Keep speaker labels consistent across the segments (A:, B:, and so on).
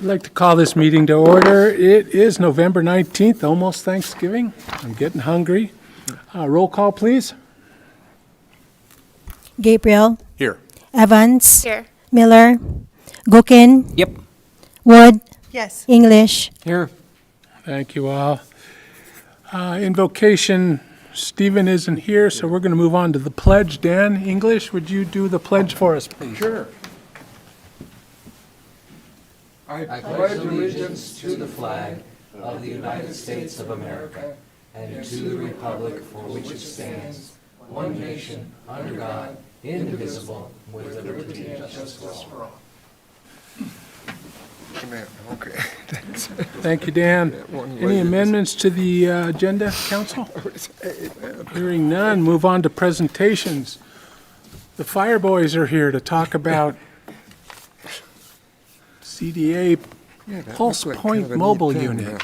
A: I'd like to call this meeting to order. It is November 19th, almost Thanksgiving. I'm getting hungry. Roll call, please.
B: Gabriel,
C: Here.
B: Evans,
D: Here.
B: Miller, Gookin,
C: Yep.
B: Wood,
D: Yes.
B: English.
C: Here.
A: Thank you all. Invocation, Stephen isn't here, so we're going to move on to the pledge. Dan, English, would you do the pledge for us, please?
C: Sure.
E: I pledge allegiance to the flag of the United States of America and to the republic for which it stands, one nation, under God, indivisible, with liberty and justice for all.
C: Okay.
A: Thank you, Dan. Any amendments to the agenda, council? Hearing none, move on to presentations. The fire boys are here to talk about CDA Pulse Point Mobile Unit.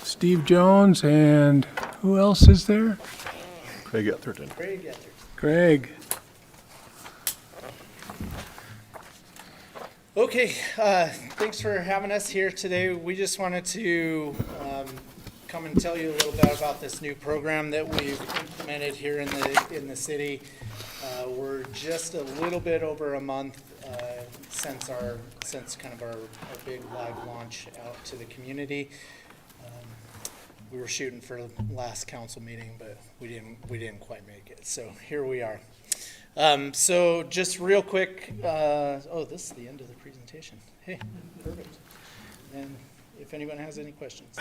A: Steve Jones and who else is there?
C: Craig Etherton.
A: Greg.
F: Okay, thanks for having us here today. We just wanted to come and tell you a little bit about this new program that we've implemented here in the city. We're just a little bit over a month since kind of our big live launch out to the community. We were shooting for the last council meeting, but we didn't quite make it. So here we are. So just real quick, this is the end of the presentation. Hey, perfect. And if anyone has any questions.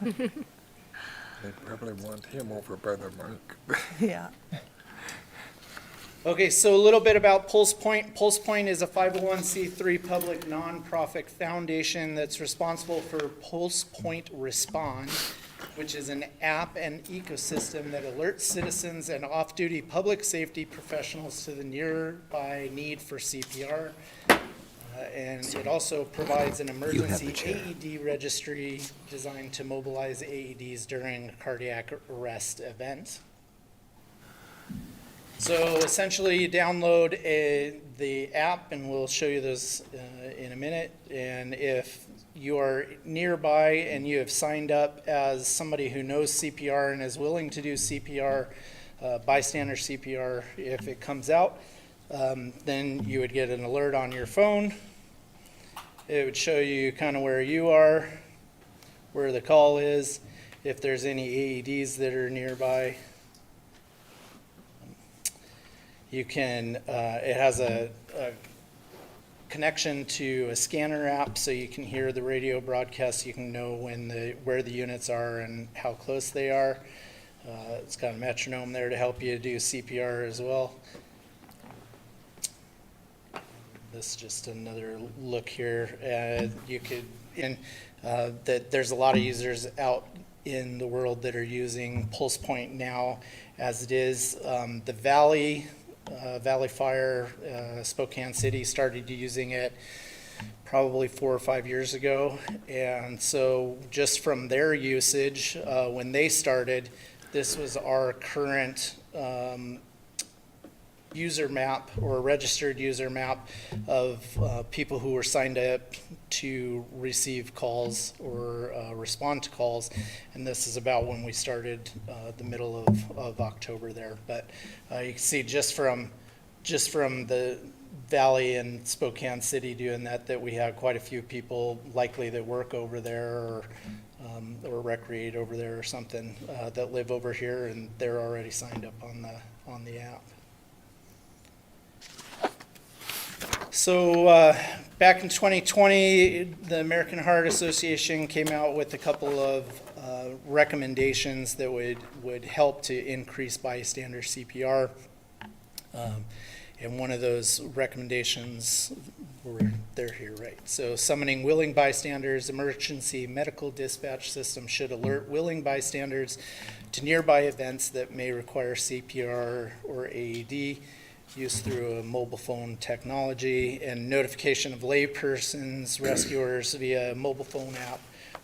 C: They probably want him over Brother Mike.
D: Yeah.
F: Okay, so a little bit about Pulse Point. Pulse Point is a 501c3 public nonprofit foundation that's responsible for Pulse Point Respond, which is an app and ecosystem that alerts citizens and off-duty public safety professionals to the nearby need for CPR. And it also provides an emergency AED registry designed to mobilize AEDs during a cardiac arrest event. So essentially, you download the app, and we'll show you those in a minute. And if you are nearby and you have signed up as somebody who knows CPR and is willing to do CPR, bystander CPR, if it comes out, then you would get an alert on your phone. It would show you kind of where you are, where the call is, if there's any AEDs that are nearby. You can, it has a connection to a scanner app, so you can hear the radio broadcast. You can know where the units are and how close they are. It's got a metronome there to help you do CPR as well. This is just another look here. You could, that there's a lot of users out in the world that are using Pulse Point now, as it is. The Valley Fire, Spokane City started using it probably 4 or 5 years ago. And so just from their usage, when they started, this was our current user map or registered user map of people who were signed up to receive calls or respond to calls. And this is about when we started, the middle of October there. But you can see just from the Valley and Spokane City doing that we have quite a few people likely that work over there or recreate over there or something that live over here, and they're already signed up on the app. So back in 2020, the American Heart Association came out with a couple of recommendations that would help to increase bystander CPR. And one of those recommendations, they're here, right? So summoning willing bystanders, emergency medical dispatch system should alert willing bystanders to nearby events that may require CPR or AED. Use through a mobile phone technology, and notification of laypersons, rescuers via mobile phone app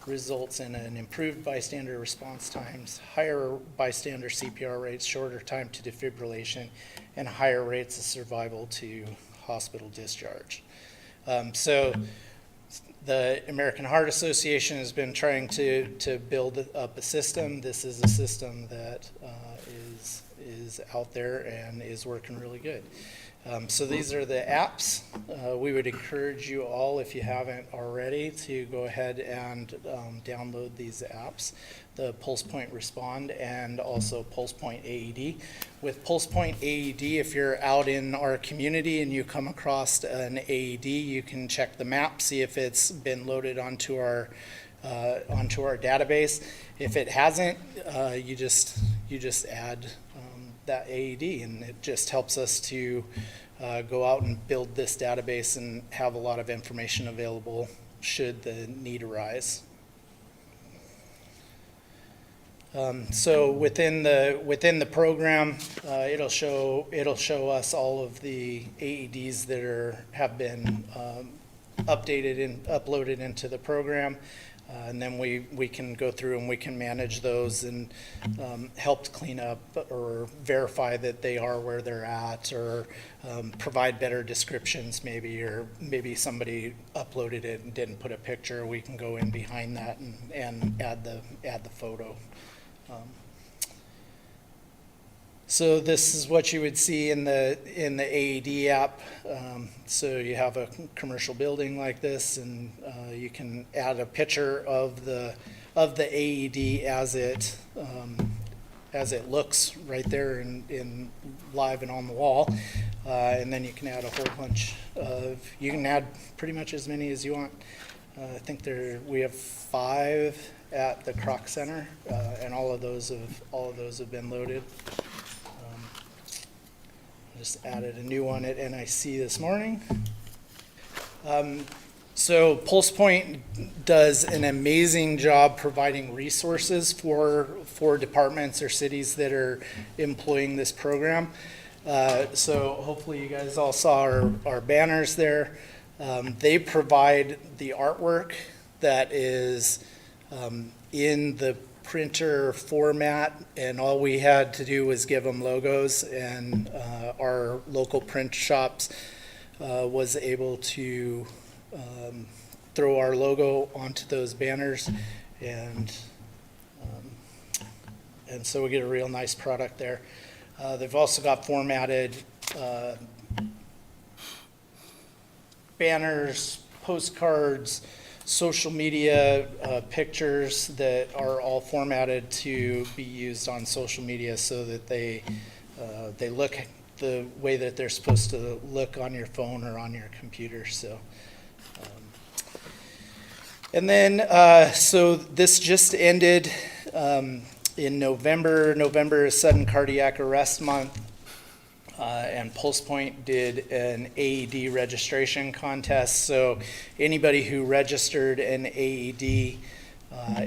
F: results in an improved bystander response times, higher bystander CPR rates, shorter time to defibrillation, and higher rates of survival to hospital discharge. So the American Heart Association has been trying to build up a system. This is a system that is out there and is working really good. So these are the apps. We would encourage you all, if you haven't already, to go ahead and download these apps, the PulsePoint Respond and also PulsePoint AED. With PulsePoint AED, if you're out in our community and you come across an AED, you can check the map, see if it's been loaded onto our database. If it hasn't, you just add that AED, and it just helps us to go out and build this database and have a lot of information available should the need arise. So within the program, it'll show us all of the AEDs that have been updated and uploaded into the program. And then we can go through and we can manage those and help clean up or verify that they are where they're at, or provide better descriptions maybe, or maybe somebody uploaded it and didn't put a picture. We can go in behind that and add the photo. So this is what you would see in the AED app. So you have a commercial building like this, and you can add a picture of the AED as it looks right there in live and on the wall, and then you can add a whole bunch of. You can add pretty much as many as you want. I think we have 5 at the Croc Center, and all of those have been loaded. Just added a new one at NIC this morning. So PulsePoint does an amazing job providing resources for departments or cities that are employing this program. So hopefully you guys all saw our banners there. They provide the artwork that is in the printer format, and all we had to do was give them logos, and our local print shops was able to throw our logo onto those banners, and so we get a real nice product there. They've also got formatted banners, postcards, social media pictures that are all formatted to be used on social media, so that they look the way that they're supposed to look on your phone or on your computer. So, and then so this just ended in November. November is Sudden Cardiac Arrest Month. And PulsePoint did an AED registration contest. So anybody who registered an AED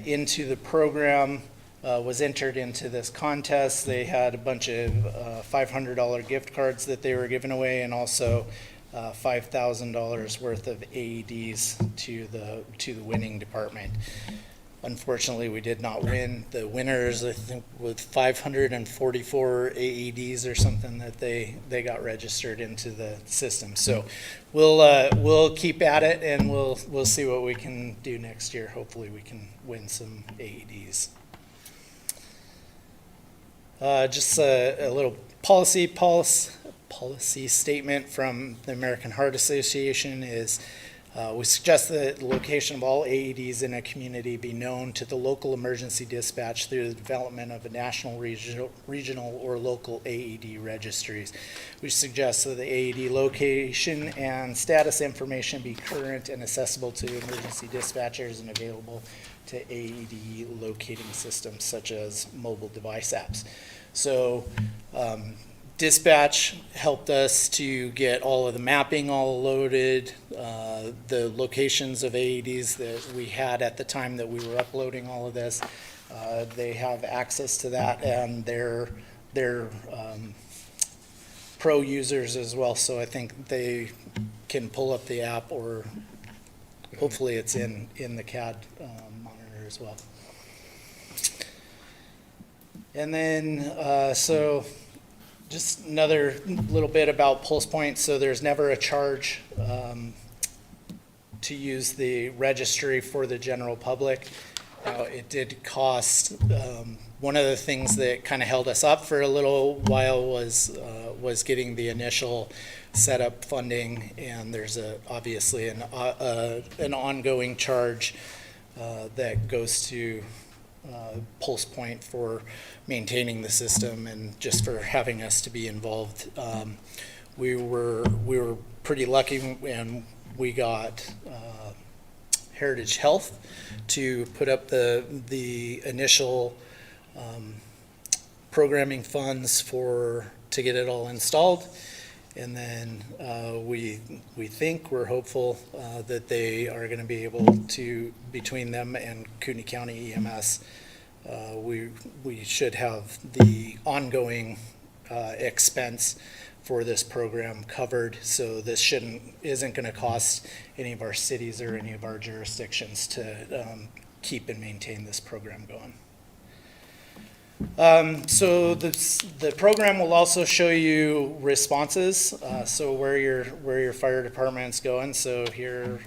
F: into the program was entered into this contest. They had a bunch of $500 gift cards that they were giving away, and also $5,000 worth of AEDs to the winning department. Unfortunately, we did not win. The winners, I think, with 544 AEDs or something that they got registered into the system. So we'll keep at it, and we'll see what we can do next year. Hopefully, we can win some AEDs. Just a little policy statement from the American Heart Association is. We suggest that the location of all AEDs in a community be known to the local emergency dispatch through the development of a national, regional, or local AED registries. We suggest that the AED location and status information be current and accessible to emergency dispatchers and available to AED locating systems such as mobile device apps. So, dispatch helped us to get all of the mapping all loaded, the locations of AEDs that we had at the time that we were uploading all of this. They have access to that, and they're pro users as well, so I think they can pull up the app, or hopefully it's in the CAD monitor as well. And then, so just another little bit about PulsePoint. So there's never a charge to use the registry for the general public. Now, it did cost, one of the things that kind of held us up for a little while was getting the initial setup funding, and there's obviously an ongoing charge that goes to Pulse Point for maintaining the system and just for having us to be involved. We were pretty lucky, and we got Heritage Health to put up the initial programming funds to get it all installed. And then we're hopeful that they are going to be able to, between them and Kootenai County EMS, we should have the ongoing expense for this program covered. So this isn't going to cost any of our cities or any of our jurisdictions to keep and maintain this program going. So the program will also show you responses, so where your fire department's going. So here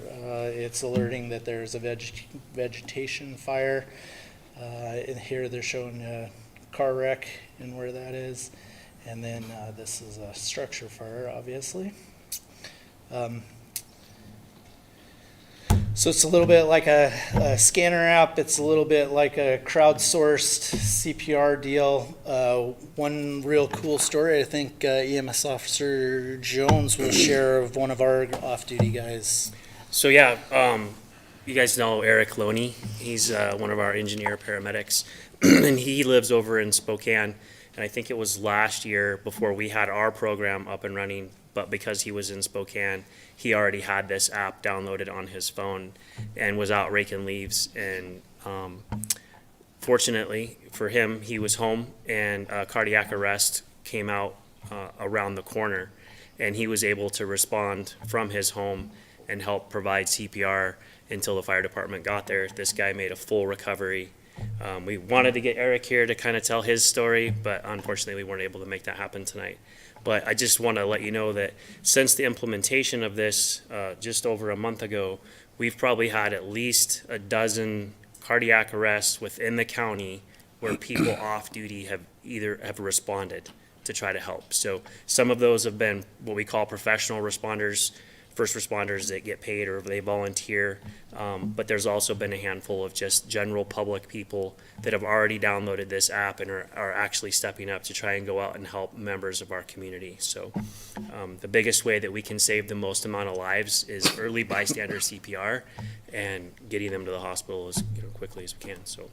F: it's alerting that there's a vegetation fire. And here they're showing a car wreck and where that is. And then this is a structure fire, obviously. So it's a little bit like a scanner app. It's a little bit like a crowdsourced CPR deal. One real cool story, I think EMS Officer Jones will share of one of our off-duty guys.
D: So yeah, you guys know Eric Loney. He's one of our engineer paramedics, and he lives over in Spokane. And I think it was last year before we had our program up and running, but because he was in Spokane, he already had this app downloaded on his phone and was out raking leaves. And fortunately for him, he was home, and a cardiac arrest came out around the corner, and he was able to respond from his home and help provide CPR until the fire department got there. This guy made a full recovery. We wanted to get Eric here to kind of tell his story, but unfortunately we weren't able to make that happen tonight. But I just want to let you know that since the implementation of this just over a month ago, we've probably had at least a dozen cardiac arrests within the county where people off duty have responded to try to help. So some of those have been what we call professional responders, first responders that get paid or they volunteer, but there's also been a handful of just general public people that have already downloaded this app and are actually stepping up to try and go out and help members of our community. So the biggest way that we can save the most amount of lives is early bystander CPR and getting them to the hospital as quickly as we can. So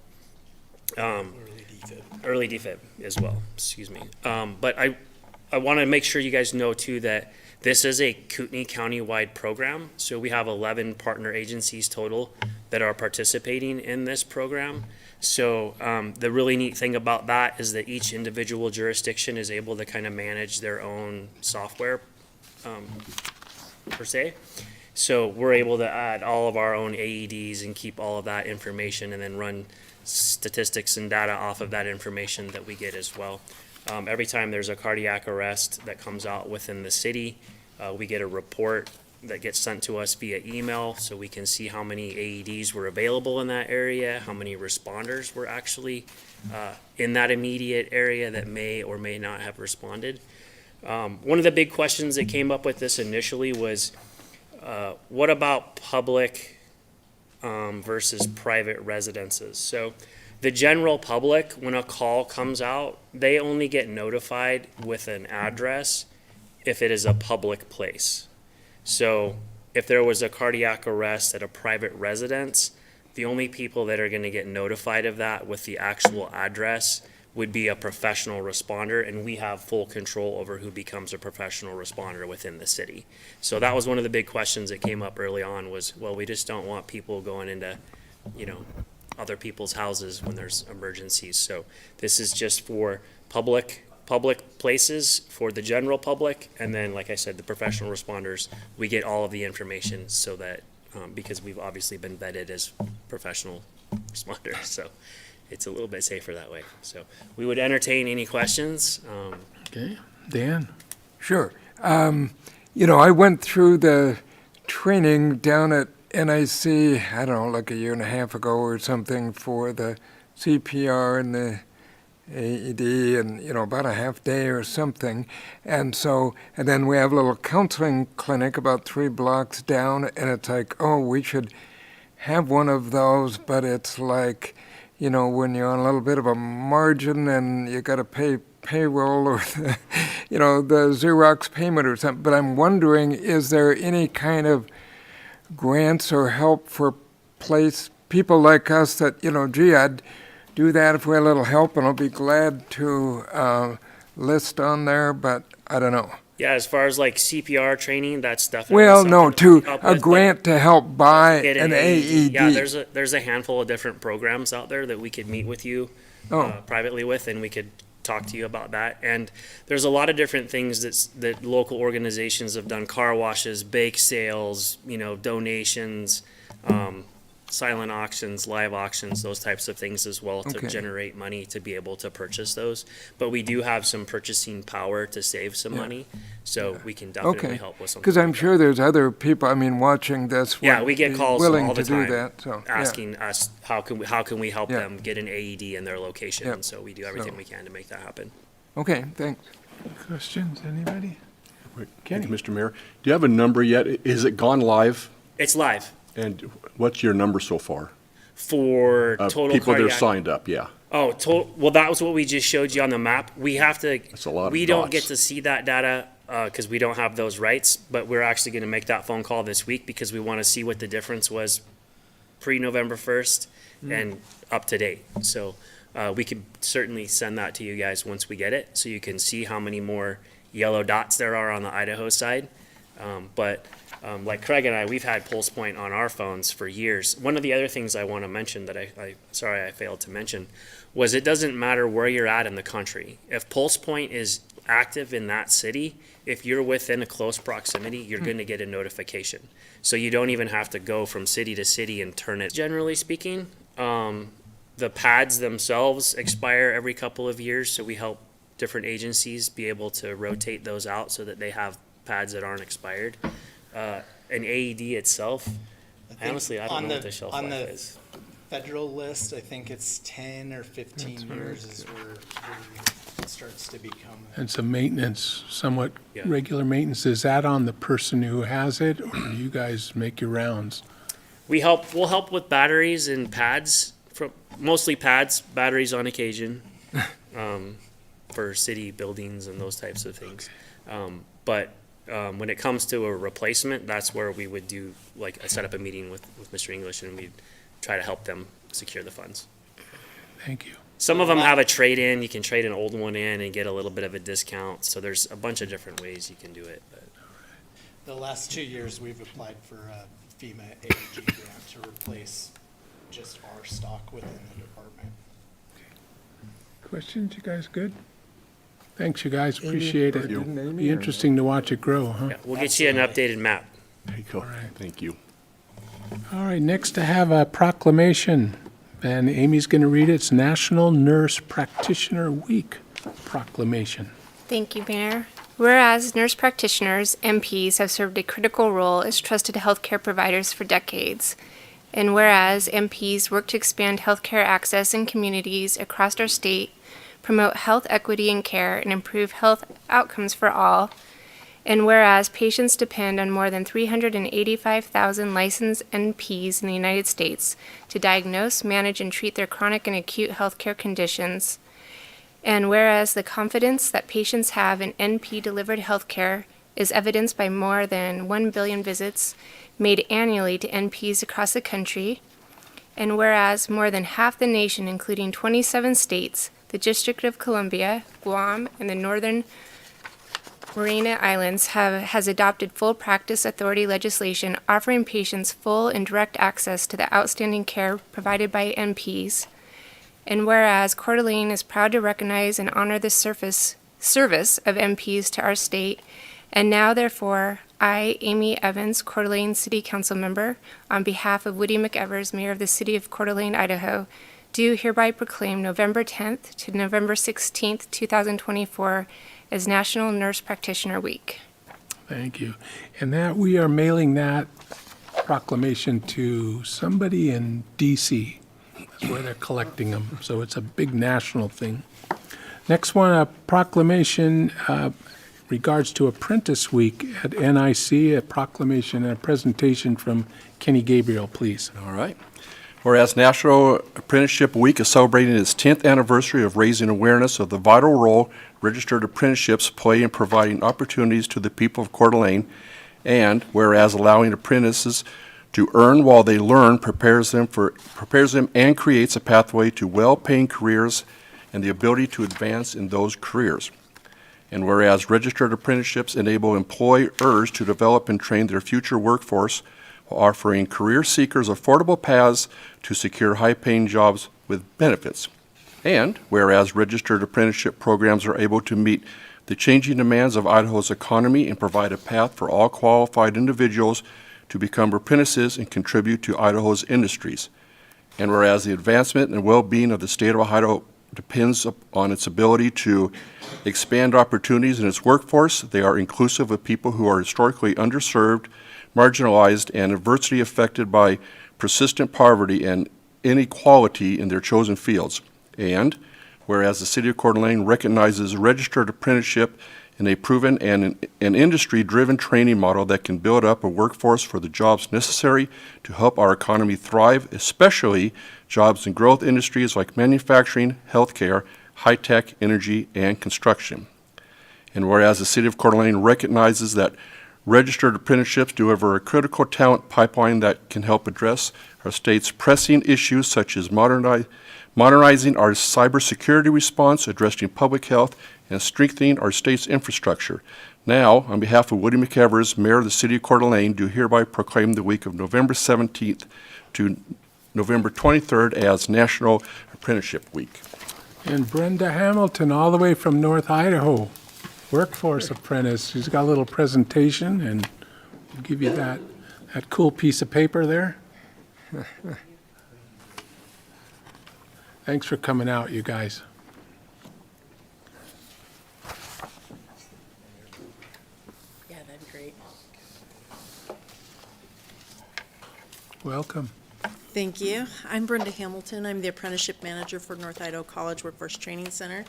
D: early defib as well, excuse me. But I want to make sure you guys know too that this is a Kootenai County-wide program, so we have 11 partner agencies total that are participating in this program. So the really neat thing about that is that each individual jurisdiction is able to kind of manage their own software per se. So we're able to add all of our own AEDs and keep all of that information and then run statistics and data off of that information that we get as well. Every time there's a cardiac arrest that comes out within the city, we get a report that gets sent to us via email, so we can see how many AEDs were available in that area, how many responders were actually in that immediate area that may or may not have responded. One of the big questions that came up with this initially was, what about public versus private residences? So the general public, when a call comes out, they only get notified with an address if it is a public place. So if there was a cardiac arrest at a private residence, the only people that are going to get notified of that with the actual address would be a professional responder, and we have full control over who becomes a professional responder within the city. So that was one of the big questions that came up early on was, well, we just don't want people going into, other people's houses when there's emergencies. So this is just for public places for the general public, and then, like I said, the professional responders, we get all of the information so that because we've obviously been vetted as professional responders, so it's a little bit safer that way. So we would entertain any questions.
A: Okay, Dan?
G: Sure. I went through the training down at
C: and I see, I don't know, like a year and a half ago or something for the CPR and the AED and, about a half day or something. And then we have a little counseling clinic about 3 blocks down, and it's like, oh, we should have one of those, but it's like, when you're on a little bit of a margin and you got to pay payroll or the Xerox payment or something. But I'm wondering, is there any kind of grants or help for people like us that, gee, I'd do that if we had a little help, and I'll be glad to list on there, but I don't know.
D: Yeah, as far as like CPR training, that's definitely
C: Well, no,
D: something we
C: to
D: help
C: a
D: with, but
C: grant to help buy
D: get
C: an AED.
D: Yeah, there's a handful of different programs out there that we could meet with you privately with, and we could talk to you about that. And there's a lot of different things that local organizations have done: car washes, bake sales, donations, silent auctions, live auctions, those types of things as well to
C: Okay.
D: generate money to be able to purchase those. But we do have some purchasing power to save some money, so we can definitely
C: Okay,
D: help with something.
C: because I'm
D: like
C: sure there's other people, watching this.
D: Yeah,
C: would
D: we get
C: be
D: calls
C: willing
D: all the
C: to do
D: time
C: that, so, yeah.
D: asking us how can we help
C: Yeah.
D: them get an AED in their location.
C: Yeah.
D: And so we do everything
C: So-
D: we can to make that happen.
C: Okay, thanks.
A: Questions, anybody?
G: Wait,
A: Kenny.
G: Mr. Mayor, do you have a number yet? Is it gone live?
D: It's live
G: And what's your number so far?
D: for
G: Of
D: total
G: people that
D: cardiac.
G: are signed up, yeah.
D: Oh, well, that was what we just showed you on the map. We have to.
G: That's a lot of
D: We don't
G: dots.
D: get to see that data because we don't have those rights. But we're actually going to make that phone call this week because we want to see what the difference was pre-November 1st and up to date. So we can certainly send that to you guys once we get it, so you can see how many more yellow dots there are on the Idaho side. But like Craig and I, we've had Pulse Point on our phones for years. One of the other things I want to mention that I failed to mention was it doesn't matter where you're at in the country. If Pulse Point is active in that city, if you're within a close proximity, you're going to get a notification. So you don't even have to go from city to city and turn it. Generally speaking, the pads themselves expire every couple of years, so we help different agencies be able to rotate those out so that they have pads that aren't expired. An AED itself, honestly, I don't know what the shelf
F: on
D: life
F: the
D: is.
F: federal list, I think it's 10 or 15 years is where it starts to become.
A: And some maintenance, somewhat
D: Yeah.
A: regular maintenance. Is that on the person who has it, or do you guys make your rounds?
D: We'll help with batteries and pads, mostly pads, batteries on occasion, for city buildings and those types of things. But when it comes to a replacement, that's where we would do, like, set up a meeting with Mr. English, and we'd try to help them secure the funds.
A: Thank you.
D: Some of them have a trade-in. You can trade an old one in and get a little bit of a discount. So there's a bunch of different ways you can do it. But
F: The last 2 years, we've applied for a FEMA AG grant to replace just our stock within the department.
A: Questions, you guys good? Thanks, you guys, appreciate it.
C: Didn't Amy
A: Be
C: or
A: interesting to watch it grow, huh?
D: yeah, we'll get you an updated map.
G: There you go.
A: right.
G: Thank you.
A: All right, next I have a proclamation, and Amy's going to read it. It's National Nurse Practitioner Week proclamation.
H: Thank you, Mayor. Whereas nurse practitioners, NPs, have served a critical role as trusted healthcare providers for decades, and whereas NPs work to expand healthcare access in communities across our state, promote health equity and care, and improve health outcomes for all, and whereas patients depend on more than 385,000 licensed NPs in the United States to diagnose, manage, and treat their chronic and acute healthcare conditions, and whereas the confidence that patients have in NP-delivered healthcare is evidenced by more than 1 billion visits made annually to NPs across the country, and whereas more than half the nation, including 27 states, the District of Columbia, Guam, and the Northern Mariana Islands has adopted full practice authority legislation offering patients full and direct access to the outstanding care provided by NPs. And whereas Coeur d'Alene is proud to recognize and honor the service of NPs to our state, and now therefore, I, Amy Evans, Coeur d'Alene City Council Member, on behalf of Woody McEvers, Mayor of the City of Coeur d'Alene, Idaho, do hereby proclaim November 10th to November 16th, 2024 as National Nurse Practitioner Week.
A: Thank you. And that, we are mailing that proclamation to somebody in DC. That's where they're collecting them, so it's a big national thing. Next one, a proclamation regards to Apprentice Week at NIC, a proclamation and a presentation from Kenny Gabriel, please.
G: All right. Whereas National Apprenticeship Week is celebrating its 10th anniversary of raising awareness of the vital role registered apprenticeships play in providing opportunities to the people of Coeur d'Alene, and whereas allowing apprentices to earn while they learn prepares them and creates a pathway to well-paying careers and the ability to advance in those careers. And whereas registered apprenticeships enable employers to develop and train their future workforce while offering career seekers affordable paths to secure high-paying jobs with benefits. And whereas registered apprenticeship programs are able to meet the changing demands of Idaho's economy and provide a path for all qualified individuals to become apprentices and contribute to Idaho's industries. And whereas the advancement and well-being of the state of Idaho depends on its ability to expand opportunities in its workforce, they are inclusive of people who are historically underserved, marginalized, and adversely affected by persistent poverty and inequality in their chosen fields. And whereas the City of Coeur d'Alene recognizes registered apprenticeship in a proven and an industry-driven training model that can build up a workforce for the jobs necessary to help our economy thrive, especially jobs in growth industries like manufacturing, healthcare, high-tech, energy, and construction. And whereas the City of Coeur d'Alene recognizes that registered apprenticeships deliver a critical talent pipeline that can help address our state's pressing issues such as modernizing our cybersecurity response, addressing public health, and strengthening our state's infrastructure. Now, on behalf of Woody McEvers, Mayor of the City of Coeur d'Alene, do hereby proclaim the week of November 17th to November 23rd as National Apprenticeship Week.
A: And Brenda Hamilton, all the way from North Idaho, workforce apprentice. She's got a little presentation, and we'll give you that cool piece of paper there. Thanks for coming out, you guys.
I: Yeah, that'd be great.
A: Welcome.
I: Thank you. I'm Brenda Hamilton. I'm the apprenticeship manager for North Idaho College Workforce Training Center.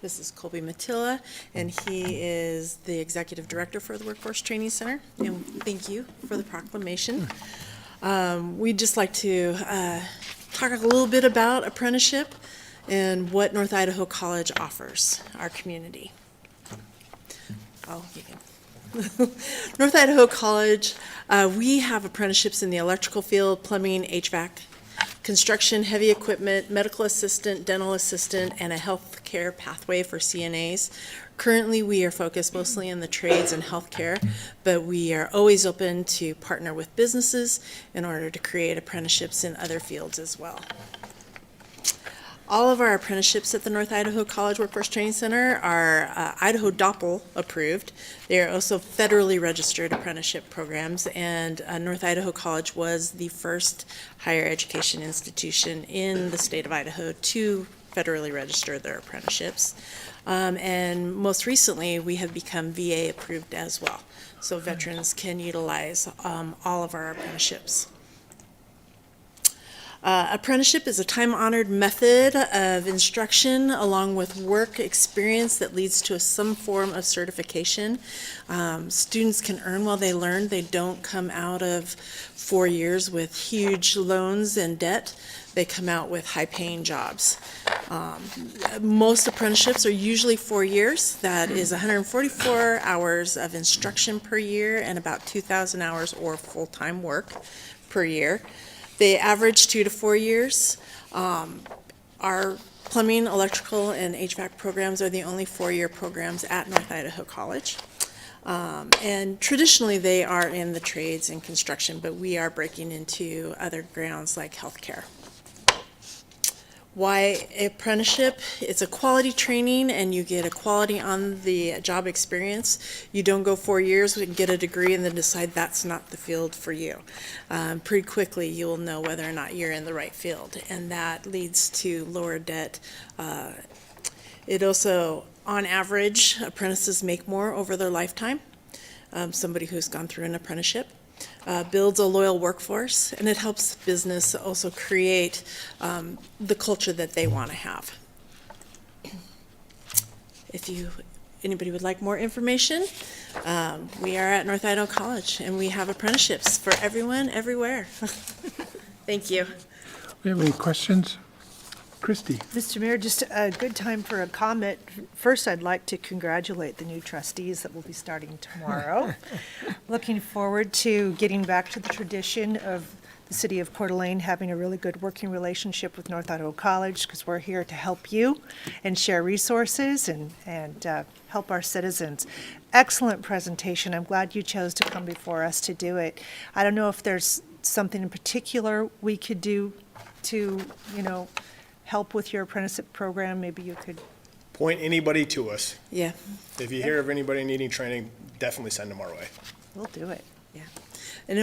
I: This is Colby Matilla, and he is the executive director for the Workforce Training Center. And thank you for the proclamation. We'd just like to talk a little bit about apprenticeship and what North Idaho College offers our community. Oh, you can. North Idaho College, we have apprenticeships in the electrical field, plumbing, HVAC, construction, heavy equipment, medical assistant, dental assistant, and a healthcare pathway for CNAs. Currently, we are focused mostly in the trades and healthcare, but we are always open to partner with businesses in order to create apprenticeships in other fields as well. All of our apprenticeships at the North Idaho College Workforce Training Center are Idaho DOPL approved. They are also federally registered apprenticeship programs, and North Idaho College was the first higher education institution in the state of Idaho to federally register their apprenticeships. And most recently, we have become VA approved as well, so veterans can utilize all of our apprenticeships. Apprenticeship is a time-honored method of instruction along with work experience that leads to some form of certification. Students can earn while they learn. They don't come out of 4 years with huge loans and debt. They come out with high-paying jobs. Most apprenticeships are usually 4 years. That is 144 hours of instruction per year and about 2,000 hours or full-time work per year. They average 2 to 4 years. Our plumbing, electrical, and HVAC programs are the only 4-year programs at North Idaho College. And traditionally, they are in the trades and construction, but we are breaking into other grounds like healthcare. Why apprenticeship? It's a quality training and you get a quality on the job experience. You don't go 4 years and get a degree and then decide that's not the field for you. Pretty quickly you will know whether or not you're in the right field, and that leads to lower debt. It also, on average, apprentices make more over their lifetime. Somebody who's gone through an apprenticeship. builds a loyal workforce, and it helps business also create the culture that they want to have. If anybody would like more information, we are at North Idaho College, and we have apprenticeships for everyone, everywhere. Thank you.
A: We have any questions? Christie?
J: Mr. Mayor, just a good time for a comment. First, I'd like to congratulate the new trustees that will be starting tomorrow. Looking forward to getting back to the tradition of the city of Coeur d'Alene having a really good working relationship with North Idaho College, because we're here to help you and share resources and help our citizens. Excellent presentation. I'm glad you chose to come before us to do it. I don't know if there's something in particular we could do to, help with your apprenticeship program. Maybe you could.
K: Point anybody to us.
I: Yeah,
K: If you hear of anybody needing training, definitely send them our way.
J: We'll do it.
I: yeah. And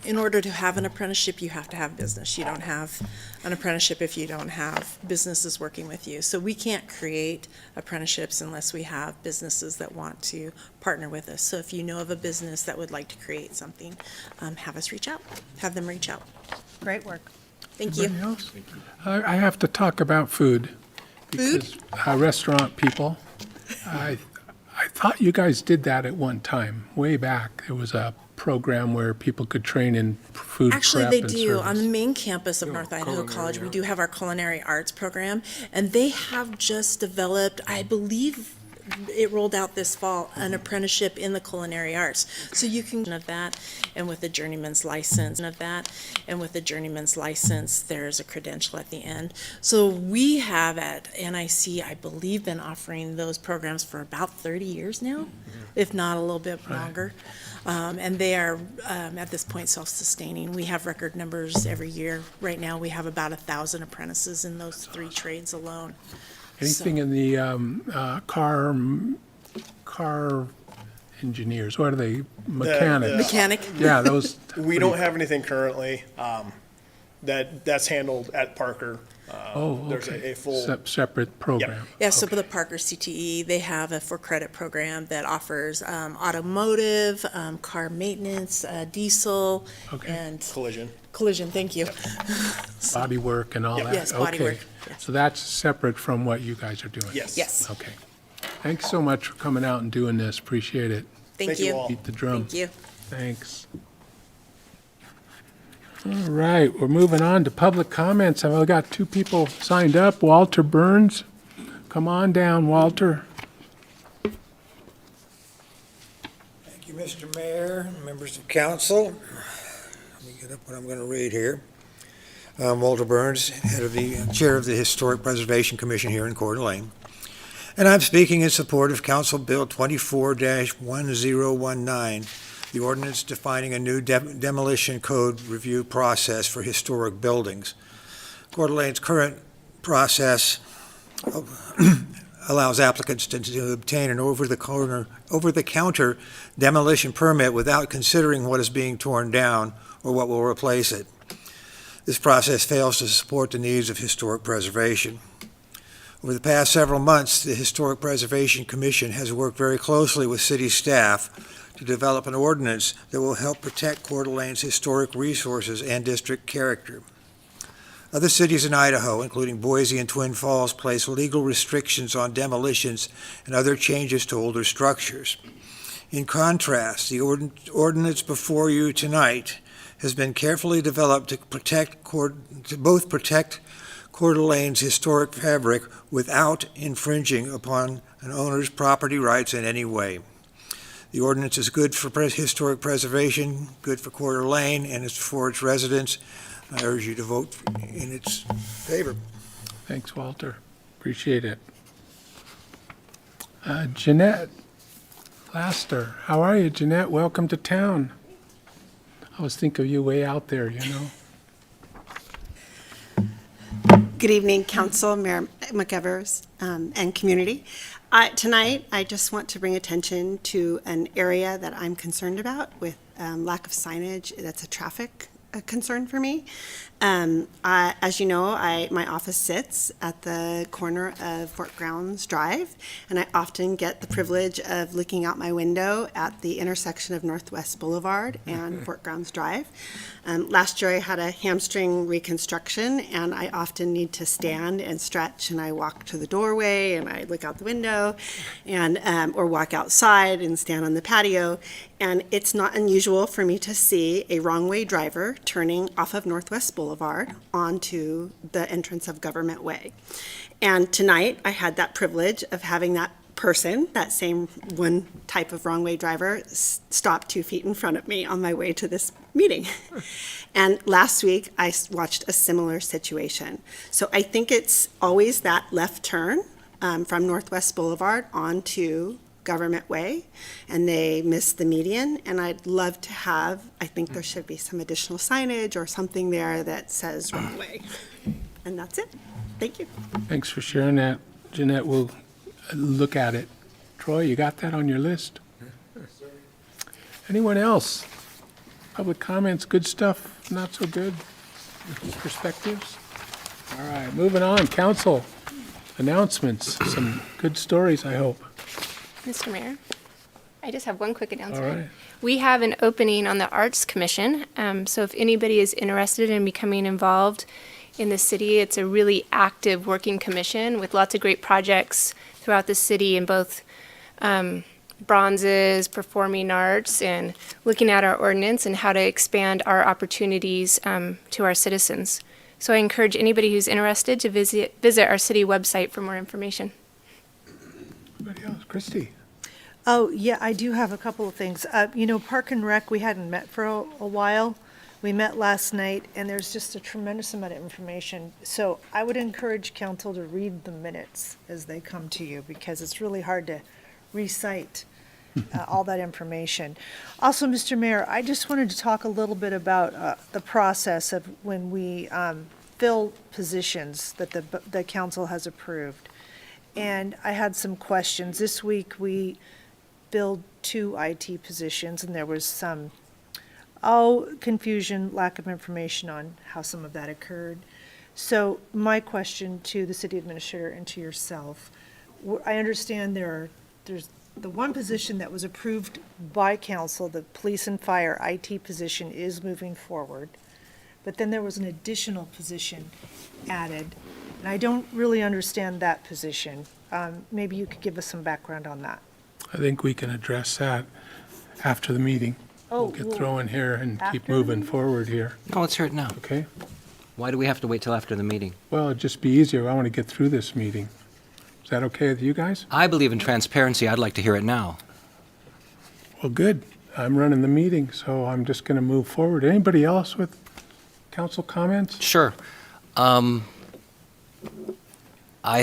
I: in order to have an apprenticeship, you have to have business. You don't have an apprenticeship if you don't have businesses working with you. So we can't create apprenticeships unless we have businesses that want to partner with us. So if you know of a business that would like to create something, have them reach out.
J: Great work.
I: Thank you.
A: Anybody else? I have to talk about food. Because restaurant people, I thought you guys did that at one time, way back. There was a program where people could train in food
I: Actually,
A: prep
I: they
A: and
I: do. On the
A: service.
I: main campus of North Idaho College, we do have our culinary arts program, and they have just developed, I believe it rolled out this fall, an apprenticeship in the culinary arts. So you can of that, and with the journeyman's license there's a credential at the end. So we have at NIC, I believe, been offering those programs for about 30 years now, if not a little bit longer. And they are, at this point, self-sustaining. We have record numbers every year. Right now, we have about 1,000 apprentices in those 3 trades alone.
A: Anything in the car engineers, what are they, mechanics?
I: Mechanic?
A: Yeah, those.
K: We don't have anything currently. That's handled at Parker.
A: Oh,
K: There's
A: okay.
K: a full.
A: Separate program.
I: Yeah, so for the Parker CTE, they have a for-credit program that offers automotive, car maintenance, diesel,
A: Okay.
I: and
K: Collision.
I: thank you.
A: Body work and all
K: Yep.
A: that?
I: Yes, body
A: Okay.
I: work, yes.
A: So that's separate from what you guys are doing?
K: Yes.
I: Yes,
A: Okay. Thanks so much for coming out and doing this. Appreciate it.
I: thank
K: Thank you
I: you.
K: all.
A: Beat the drum.
I: Thank you.
A: Thanks. All right, we're moving on to public comments. I've got 2 people signed up. Walter Burns, come on down, Walter.
L: Thank you, Mr. Mayor, members of council. Let me get up what I'm going to read here. Walter Burns, chair of the Historic Preservation Commission here in Coeur d'Alene. And I'm speaking in support of Council Bill 24-1019, the ordinance defining a new demolition code review process for historic buildings. Coeur d'Alene's current process allows applicants to obtain an over-the-counter demolition permit without considering what is being torn down or what will replace it. This process fails to support the needs of historic preservation. Over the past several months, the Historic Preservation Commission has worked very closely with city staff to develop an ordinance that will help protect Coeur d'Alene's historic resources and district character. Other cities in Idaho, including Boise and Twin Falls, place legal restrictions on demolitions and other changes to older structures. In contrast, the ordinance before you tonight has been carefully developed to both protect Coeur d'Alene's historic fabric without infringing upon an owner's property rights in any way. The ordinance is good for historic preservation, good for Coeur d'Alene, and it's for its residents. I urge you to vote in its favor.
A: Thanks, Walter. Appreciate it. Jeanette Laster, how are you, Jeanette? Welcome to town. I always think of you way out there,
M: Good evening, Council, Mayor McEvers, and community. Tonight, I just want to bring attention to an area that I'm concerned about with lack of signage. That's a traffic a concern for me. As you know, my office sits at the corner of Fort Grounds Drive, and I often get the privilege of looking out my window at the intersection of Northwest Boulevard and Fort Grounds Drive. Last year I had a hamstring reconstruction, and I often need to stand and stretch, and I walk to the doorway and I look out the window, and or walk outside and stand on the patio. And it's not unusual for me to see a wrong-way driver turning off of Northwest Boulevard onto the entrance of Government Way. And tonight, I had that privilege of having that person, that same one type of wrong-way driver, stop 2 feet in front of me on my way to this meeting. And last week, I watched a similar situation. So I think it's always that left turn from Northwest Boulevard onto Government Way, and they miss the median. And I'd love to have, I think there should be some additional signage or something there that says wrong way. And that's it. Thank you.
A: Thanks for sharing that. Jeanette, we'll look at it. Troy, you got that on your list? Anyone else? Public comments, good stuff, not so good? Perspectives? All right, moving on. Council announcements, some good stories, I hope.
H: Mr. Mayor, I just have one quick announcement.
A: All right.
H: We have an opening on the Arts Commission, so if anybody is interested in becoming involved in the city, it's a really active working commission with lots of great projects throughout the city in both bronzes, performing arts, and looking at our ordinance and how to expand our opportunities to our citizens. So I encourage anybody who's interested to visit our city website for more information.
A: Anybody else? Christie?
J: Oh, yeah, I do have a couple of things. Park and Rec, we hadn't met for a while. We met last night, and there's just a tremendous amount of information. So I would encourage council to read the minutes as they come to you, because it's really hard to recite all that information. Also, Mr. Mayor, I just wanted to talk a little bit about the process of when we fill positions that the council has approved. And I had some questions. This week, we filled 2 IT positions, and there was some confusion, lack of information on how some of that occurred. So my question to the city administrator and to yourself, I understand there's the one position that was approved by council, the police and fire IT position, is moving forward. But then there was an additional position added, and I don't really understand that position. Maybe you could give us some background on that.
A: I think we can address that after the meeting. We'll get thrown here and keep
J: after the
A: moving
J: meeting?
A: forward here,
E: No, let's hear it now.
A: okay?
E: Why do we have to wait till after the meeting?
A: Well, it'd just be easier. I want to get through this meeting. Is that okay with you guys?
E: I believe in transparency. I'd like to hear it now.
A: Well, good. I'm running the meeting, so I'm just going to move forward. Anybody else with council comments?
E: Sure. I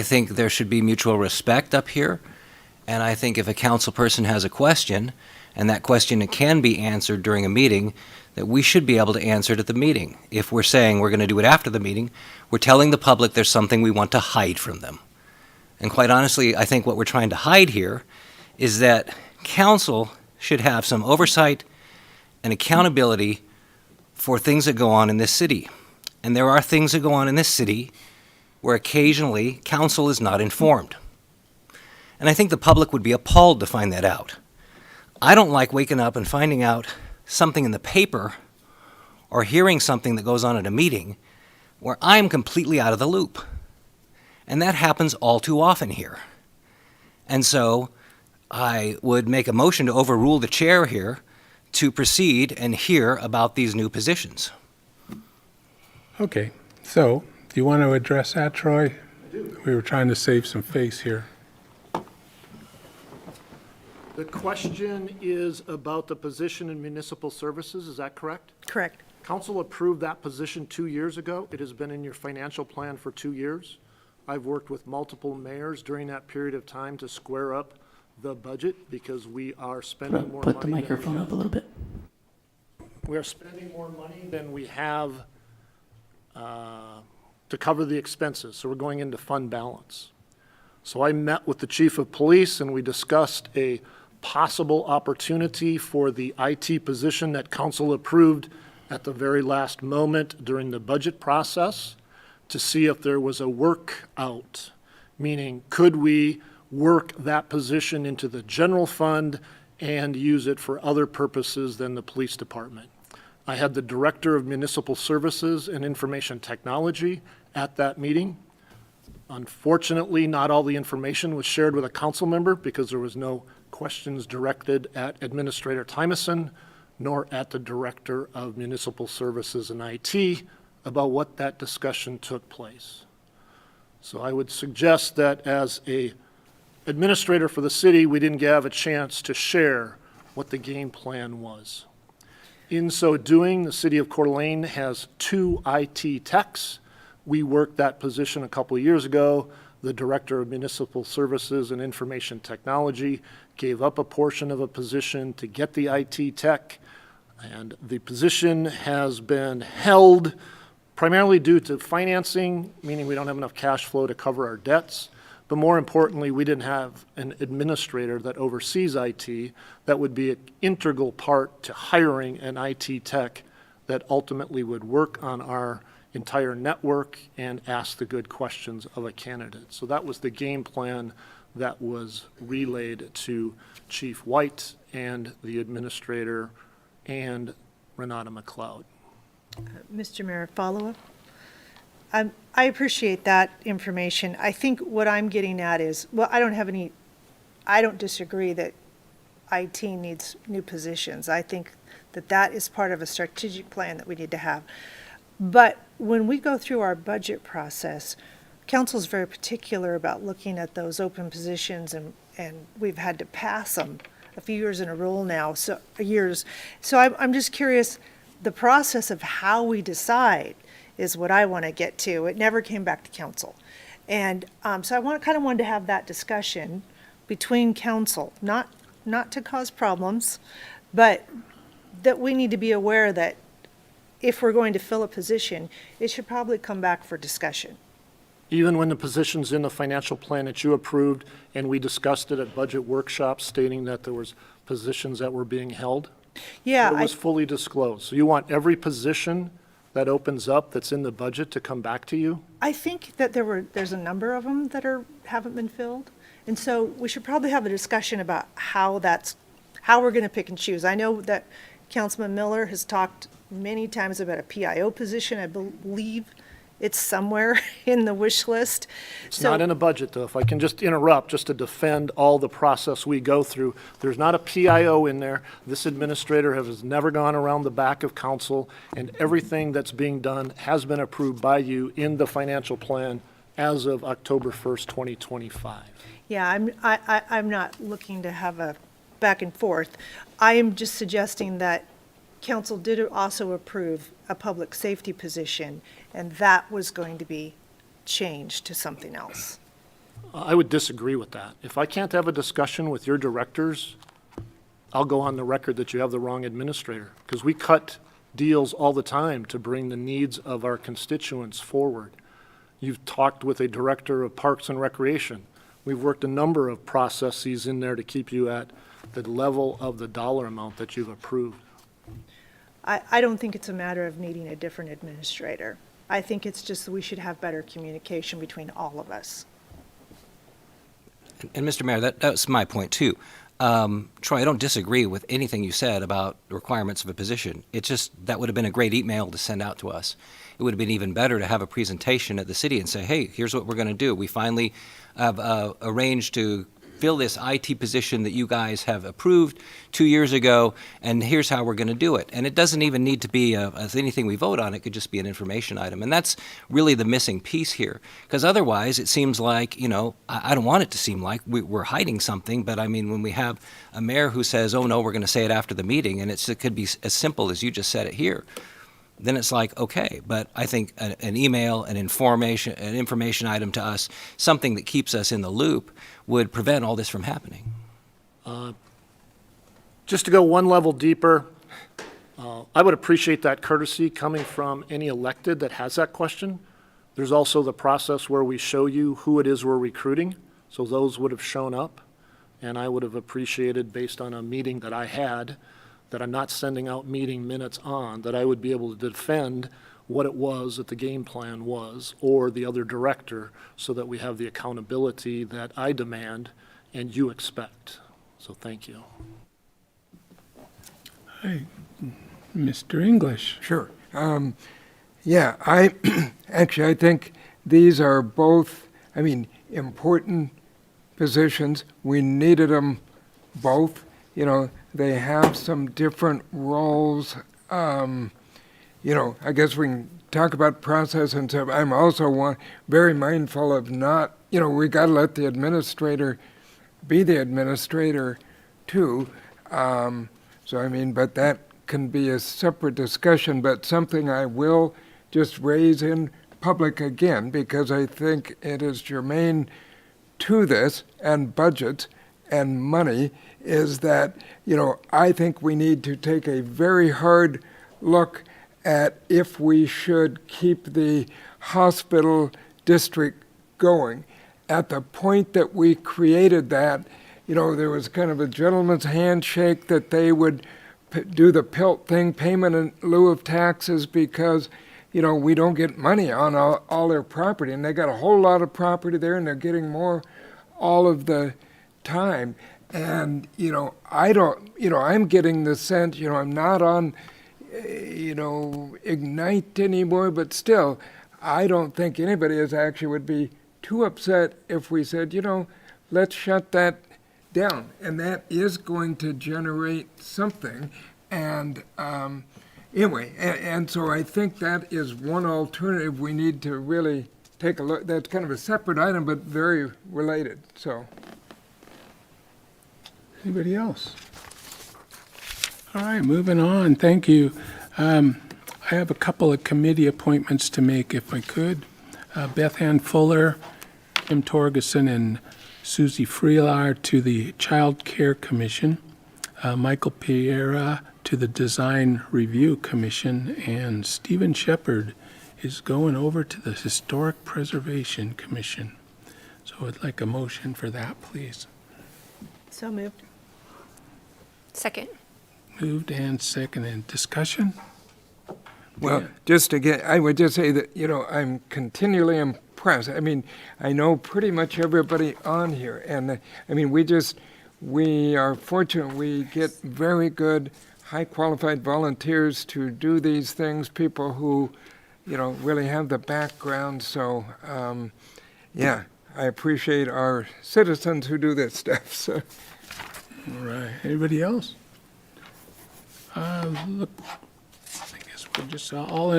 E: think there should be mutual respect up here, and I think if a council person has a question, and that question can be answered during a meeting, that we should be able to answer it at the meeting. If we're saying we're going to do it after the meeting, we're telling the public there's something we want to hide from them. And quite honestly, I think what we're trying to hide here is that council should have some oversight and accountability for things that go on in this city. And there are things that go on in this city where occasionally council is not informed. And I think the public would be appalled to find that out. I don't like waking up and finding out something in the paper or hearing something that goes on at a meeting where I'm completely out of the loop. And that happens all too often here. And so I would make a motion to overrule the chair here to proceed and hear about these new positions.
A: Okay, so do you want to address that, Troy? I do. We were trying to save some face here.
N: The question is about the position in municipal services, is that correct?
J: Correct.
N: Council approved that position 2 years ago. It has been in your financial plan for 2 years. I've worked with multiple mayors during that period of time to square up the budget because we are spending more money.
O: Put the microphone up a little bit.
N: We are spending more money than we have to cover the expenses, so we're going into fund balance. So I met with the chief of police and we discussed a possible opportunity for the IT position that council approved at the very last moment during the budget process to see if there was a work out, meaning could we work that position into the general fund and use it for other purposes than the police department. I had the Director of Municipal Services and Information Technology at that meeting. Unfortunately, not all the information was shared with a council member because there was no questions directed at Administrator Tymason nor at the Director of Municipal Services and IT about what that discussion took place. So I would suggest that as a administrator for the city, we didn't have a chance to share what the game plan was. In so doing, the city of Coeur d'Alene has 2 IT techs. We worked that position a couple of years ago. The Director of Municipal Services and Information Technology gave up a portion of a position to get the IT tech, and the position has been held primarily due to financing, meaning we don't have enough cash flow to cover our debts. But more importantly, we didn't have an administrator that oversees IT that would be an integral part to hiring an IT tech that ultimately would work on our entire network and ask the good questions of a candidate. So that was the game plan that was relayed to Chief White and the administrator and Renata McLeod.
J: Mr. Mayor, follow-up? I appreciate that information. I think what I'm getting at is, well, I don't disagree that IT needs new positions. I think that that is part of a strategic plan that we need to have. But when we go through our budget process, council's very particular about looking at those open positions, and we've had to pass them a few years in a row now, So I'm just curious, the process of how we decide is what I want to get to. It never came back to council. And so I wanted to have that discussion between council, not to cause problems, but that we need to be aware that if we're going to fill a position, it should probably come back for discussion.
N: Even when the position's in the financial plan that you approved and we discussed it at budget workshops stating that there was positions that were being held?
J: Yeah.
N: It was fully disclosed. So you want every position that opens up that's in the budget to come back to you?
J: I think that there's a number of them that haven't been filled. And so we should probably have a discussion about how we're going to pick and choose. I know that Councilman Miller has talked many times about a PIO position. I believe it's somewhere in the wish list.
N: It's not in a budget, though. If I can just interrupt, just to defend all the process we go through, there's not a PIO in there. This administrator has never gone around the back of council, and everything that's being done has been approved by you in the financial plan as of October 1st, 2025.
J: Yeah, I'm not looking to have a back and forth. I am just suggesting that council did also approve a public safety position, and that was going to be changed to something else.
N: I would disagree with that. If I can't have a discussion with your directors, I'll go on the record that you have the wrong administrator, because we cut deals all the time to bring the needs of our constituents forward. You've talked with a director of Parks and Recreation. We've worked a number of processes in there to keep you at the level of the dollar amount that you've approved.
J: I don't think it's a matter of needing a different administrator. I think it's just that we should have better communication between all of us.
E: And Mr. Mayor, that's my point too. Troy, I don't disagree with anything you said about the requirements of a position. It's just that would have been a great email to send out to us. It would have been even better to have a presentation at the city and say, hey, here's what we're going to do. We finally have arranged to fill this IT position that you guys have approved 2 years ago, and here's how we're going to do it. And it doesn't even need to be anything we vote on. It could just be an information item. And that's really the missing piece here. Because otherwise, it seems like, I don't want it to seem like we're hiding something, but I mean, when we have a mayor who says, oh, no, we're going to say it after the meeting, and it could be as simple as you just said it here, then it's like, okay. But I think an email, an information item to us, something that keeps us in the loop, would prevent all this from happening.
N: Just to go one level deeper, I would appreciate that courtesy coming from any elected that has that question. There's also the process where we show you who it is we're recruiting, so those would have shown up, and I would have appreciated, based on a meeting that I had, that I'm not sending out meeting minutes on, that I would be able to defend what it was that the game plan was, or the other director, so that we have the accountability that I demand and you expect. So thank you.
A: Hi, Mr. English.
C: Sure. Yeah, actually, I think these are both, important positions. We needed them both. They have some different roles. I guess we can talk about process and stuff. I'm also very mindful of not, we got to let the administrator be the administrator too. But that can be a separate discussion, but something I will just raise in public again, because I think it is germane to this and budget and money, is that, I think we need to take a very hard look at if we should keep the hospital district going. At the point that we created that, there was kind of a gentleman's handshake that they would do the PILT thing, payment in lieu of taxes, because, we don't get money on all their property. And they got a whole lot of property there, and they're getting more all of the time. And, I'm getting the sense, I'm not on, Ignite anymore, but still, I don't think anybody would be too upset if we said, let's shut that down. And that is going to generate something. And anyway, and so I think that is one alternative we need to really take a look. That's kind of a separate item, but very related. So,
A: Anybody else? All right, moving on. Thank you. I have a couple of committee appointments to make, if I could. Beth Ann Fuller, Kim Torgerson, and Susie Freelar to the Child Care Commission, Michael Piera to the Design Review Commission, and Stephen Shepard is going over to the Historic Preservation Commission. So I'd like a motion for that, please.
J: So moved.
H: Second.
A: Moved and seconded. Discussion?
C: well, just again, I would just say that, I'm continually impressed. I know pretty much everybody on here, and we are fortunate we get very good, high qualified volunteers to do these things, people who, really have the background. So, I appreciate our citizens who do this stuff. So.
A: All right. Anybody else? Look, I guess we're just all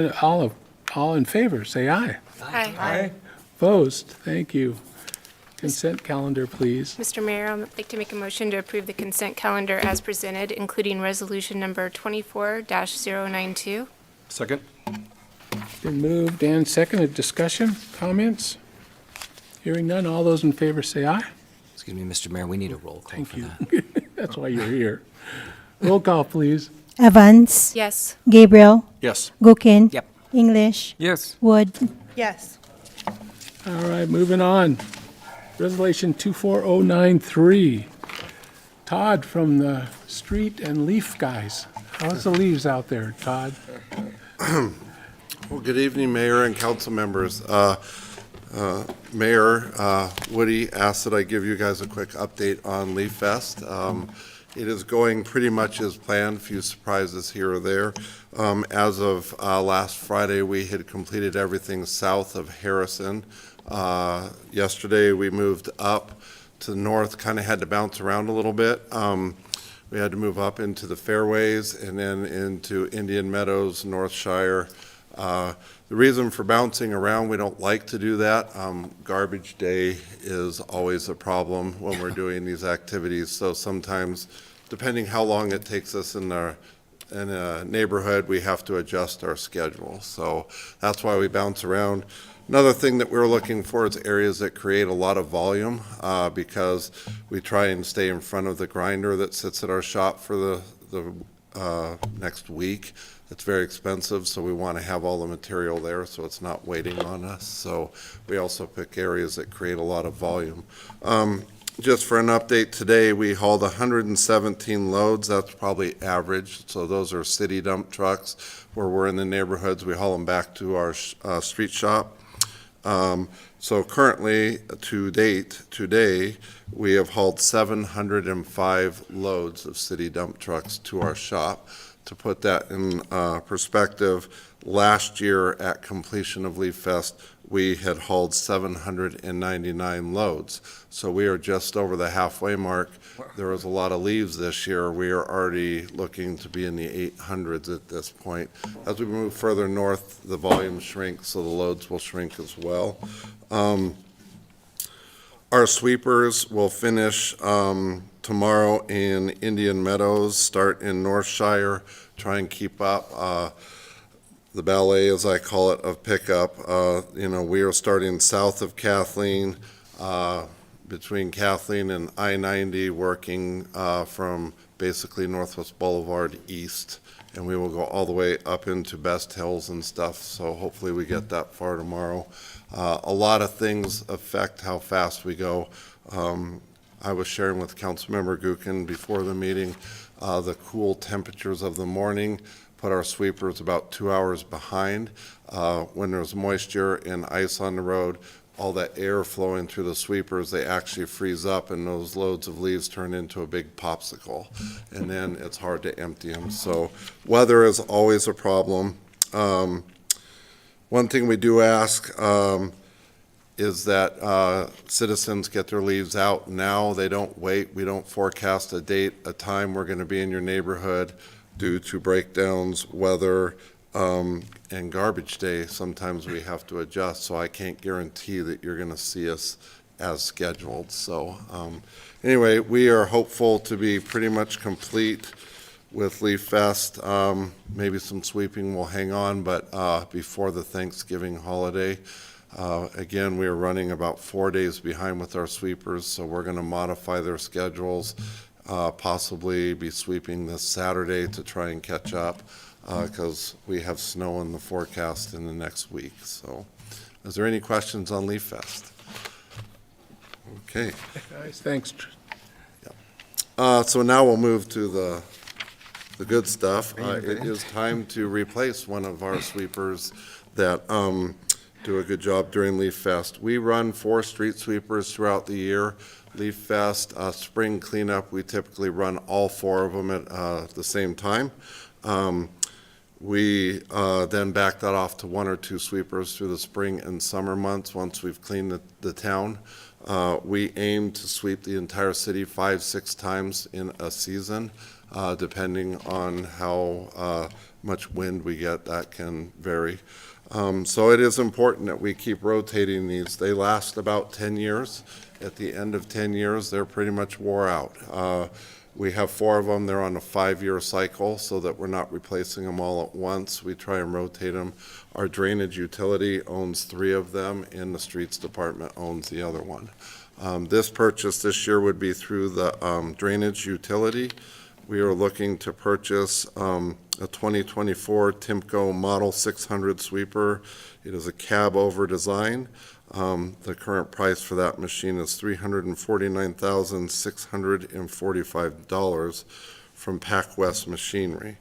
A: in favor. Say aye.
H: Aye.
A: Opposed? Thank you. Consent calendar, please.
H: Mr. Mayor, I'd like to make a motion to approve the consent calendar as presented, including resolution number 24-092.
G: Second?
A: Been moved and seconded. Discussion? Comments? Hearing none. All those in favor say aye.
E: Excuse me, Mr. Mayor, we need a roll call
A: Thank
E: for
A: you.
E: that.
A: That's why you're here. Roll call, please.
B: Evans,
H: Yes.
B: Gabriel,
G: Yes.
B: Gookin.
E: Yep.
B: English,
C: Yes.
B: Wood.
J: Yes.
A: All right, moving on. Resolution 24093. Todd from the Street and Leaf guys. How's the leaves out there, Todd?
O: Well, good evening, Mayor and council members. Mayor Woody asked that I give you guys a quick update on Leaf Fest. It is going pretty much as planned, few surprises here or there. As of last Friday, we had completed everything south of Harrison. Yesterday, we moved up to the north, kind of had to bounce around a little bit. We had to move up into the fairways and then into Indian Meadows, North Shire. The reason for bouncing around, we don't like to do that. Garbage day is always a problem when we're doing these activities. So sometimes, depending how long it takes us in a neighborhood, we have to adjust our schedule. So that's why we bounce around. Another thing that we're looking for is areas that create a lot of volume, because we try and stay in front of the grinder that sits at our shop for the next week. It's very expensive, so we want to have all the material there so it's not waiting on us. So we also pick areas that create a lot of volume. just for an update, today we hauled 117 loads. That's probably average. So those are city dump trucks where we're in the neighborhoods. We haul them back to our street shop. So currently, to date, today, we have hauled 705 loads of city dump trucks to our shop. To put that in perspective, last year at completion of Leaf Fest, we had hauled 799 loads. So we are just over the halfway mark. There was a lot of leaves this year. We are already looking to be in the 800s at this point. As we move further north, the volume shrinks, so the loads will shrink as well. Our sweepers will finish tomorrow in Indian Meadows, start in Northshire, try and keep up. The ballet, as I call it, of pickup. We are starting south of Kathleen, between Kathleen and I-90, working from basically Northwest Boulevard east, and we will go all the way up into Best Hills and stuff, so hopefully we get that far tomorrow. A lot of things affect how fast we go. I was sharing with Councilmember Gookin before the meeting, the cool temperatures of the morning put our sweepers about 2 hours behind. When there's moisture and ice on the road, all that air flowing through the sweepers, they actually freeze up and those loads of leaves turn into a big popsicle. And then it's hard to empty them. So weather is always a problem. One thing we do ask is that citizens get their leaves out now. They don't wait. We don't forecast a date, a time we're going to be in your neighborhood due to breakdowns, weather, and garbage day. Sometimes we have to adjust, so I can't guarantee that you're going to see us as scheduled. So anyway, we are hopeful to be pretty much complete with Leaf Fest. Maybe some sweeping will hang on, but before the Thanksgiving holiday. Again, we are running about 4 days behind with our sweepers, so we're going to modify their schedules, possibly be sweeping this Saturday to try and catch up, because we have snow in the forecast in the next week. So, is there any questions on Leaf Fest? Okay.
A: Guys, thanks.
O: So now we'll move to the good stuff. It is time to replace one of our sweepers that do a good job during Leaf Fest. We run 4 street sweepers throughout the year. Leaf Fest, spring cleanup, we typically run all 4 of them at the same time. We then back that off to 1 or 2 sweepers through the spring and summer months once we've cleaned the town. We aim to sweep the entire city 5-6 times in a season, depending on how much wind we get. That can vary. So it is important that we keep rotating these. They last about 10 years. At the end of 10 years, they're pretty much wore out. We have 4 of them. They're on a 5-year cycle so that we're not replacing them all at once. We try and rotate them. Our drainage utility owns 3 of them, and the streets department owns the other one. This purchase this year would be through the drainage utility. We are looking to purchase a 2024 Timco Model 600 sweeper. It is a cab over design. The current price for that machine is $349,645 from PacWest Machinery.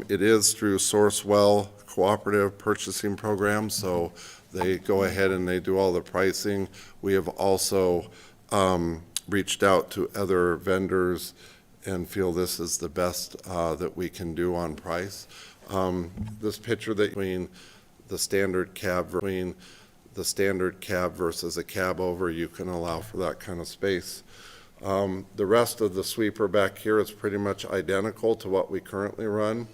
O: It is through Sourcewell Cooperative Purchasing Program, so they go ahead and they do all the pricing. We have also reached out to other vendors and feel this is the best that we can do on price. This picture that between the standard cab versus a cab over, you can allow for that kind of space. The rest of the sweeper back here is pretty much identical to what we currently run.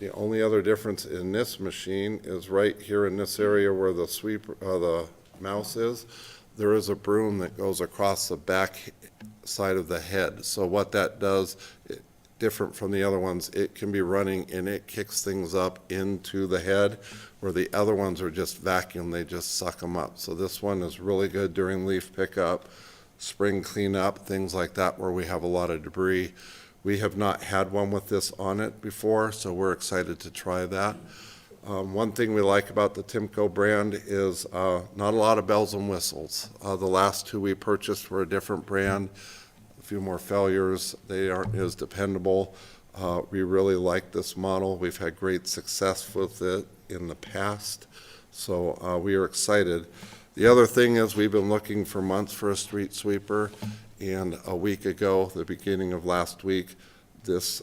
O: The only other difference in this machine is right here in this area where the sweeper, the mouse is. There is a broom that goes across the back side of the head. So what that does, different from the other ones, it can be running and it kicks things up into the head, where the other ones are just vacuum, they just suck them up. So this one is really good during leaf pickup, spring cleanup, things like that where we have a lot of debris. We have not had one with this on it before, so we're excited to try that. One thing we like about the Timco brand is not a lot of bells and whistles. The last two we purchased were a different brand, a few more failures. They aren't as dependable. We really like this model. We've had great success with it in the past, so we are excited. The other thing is we've been looking for months for a street sweeper, and a week ago, the beginning of last week, this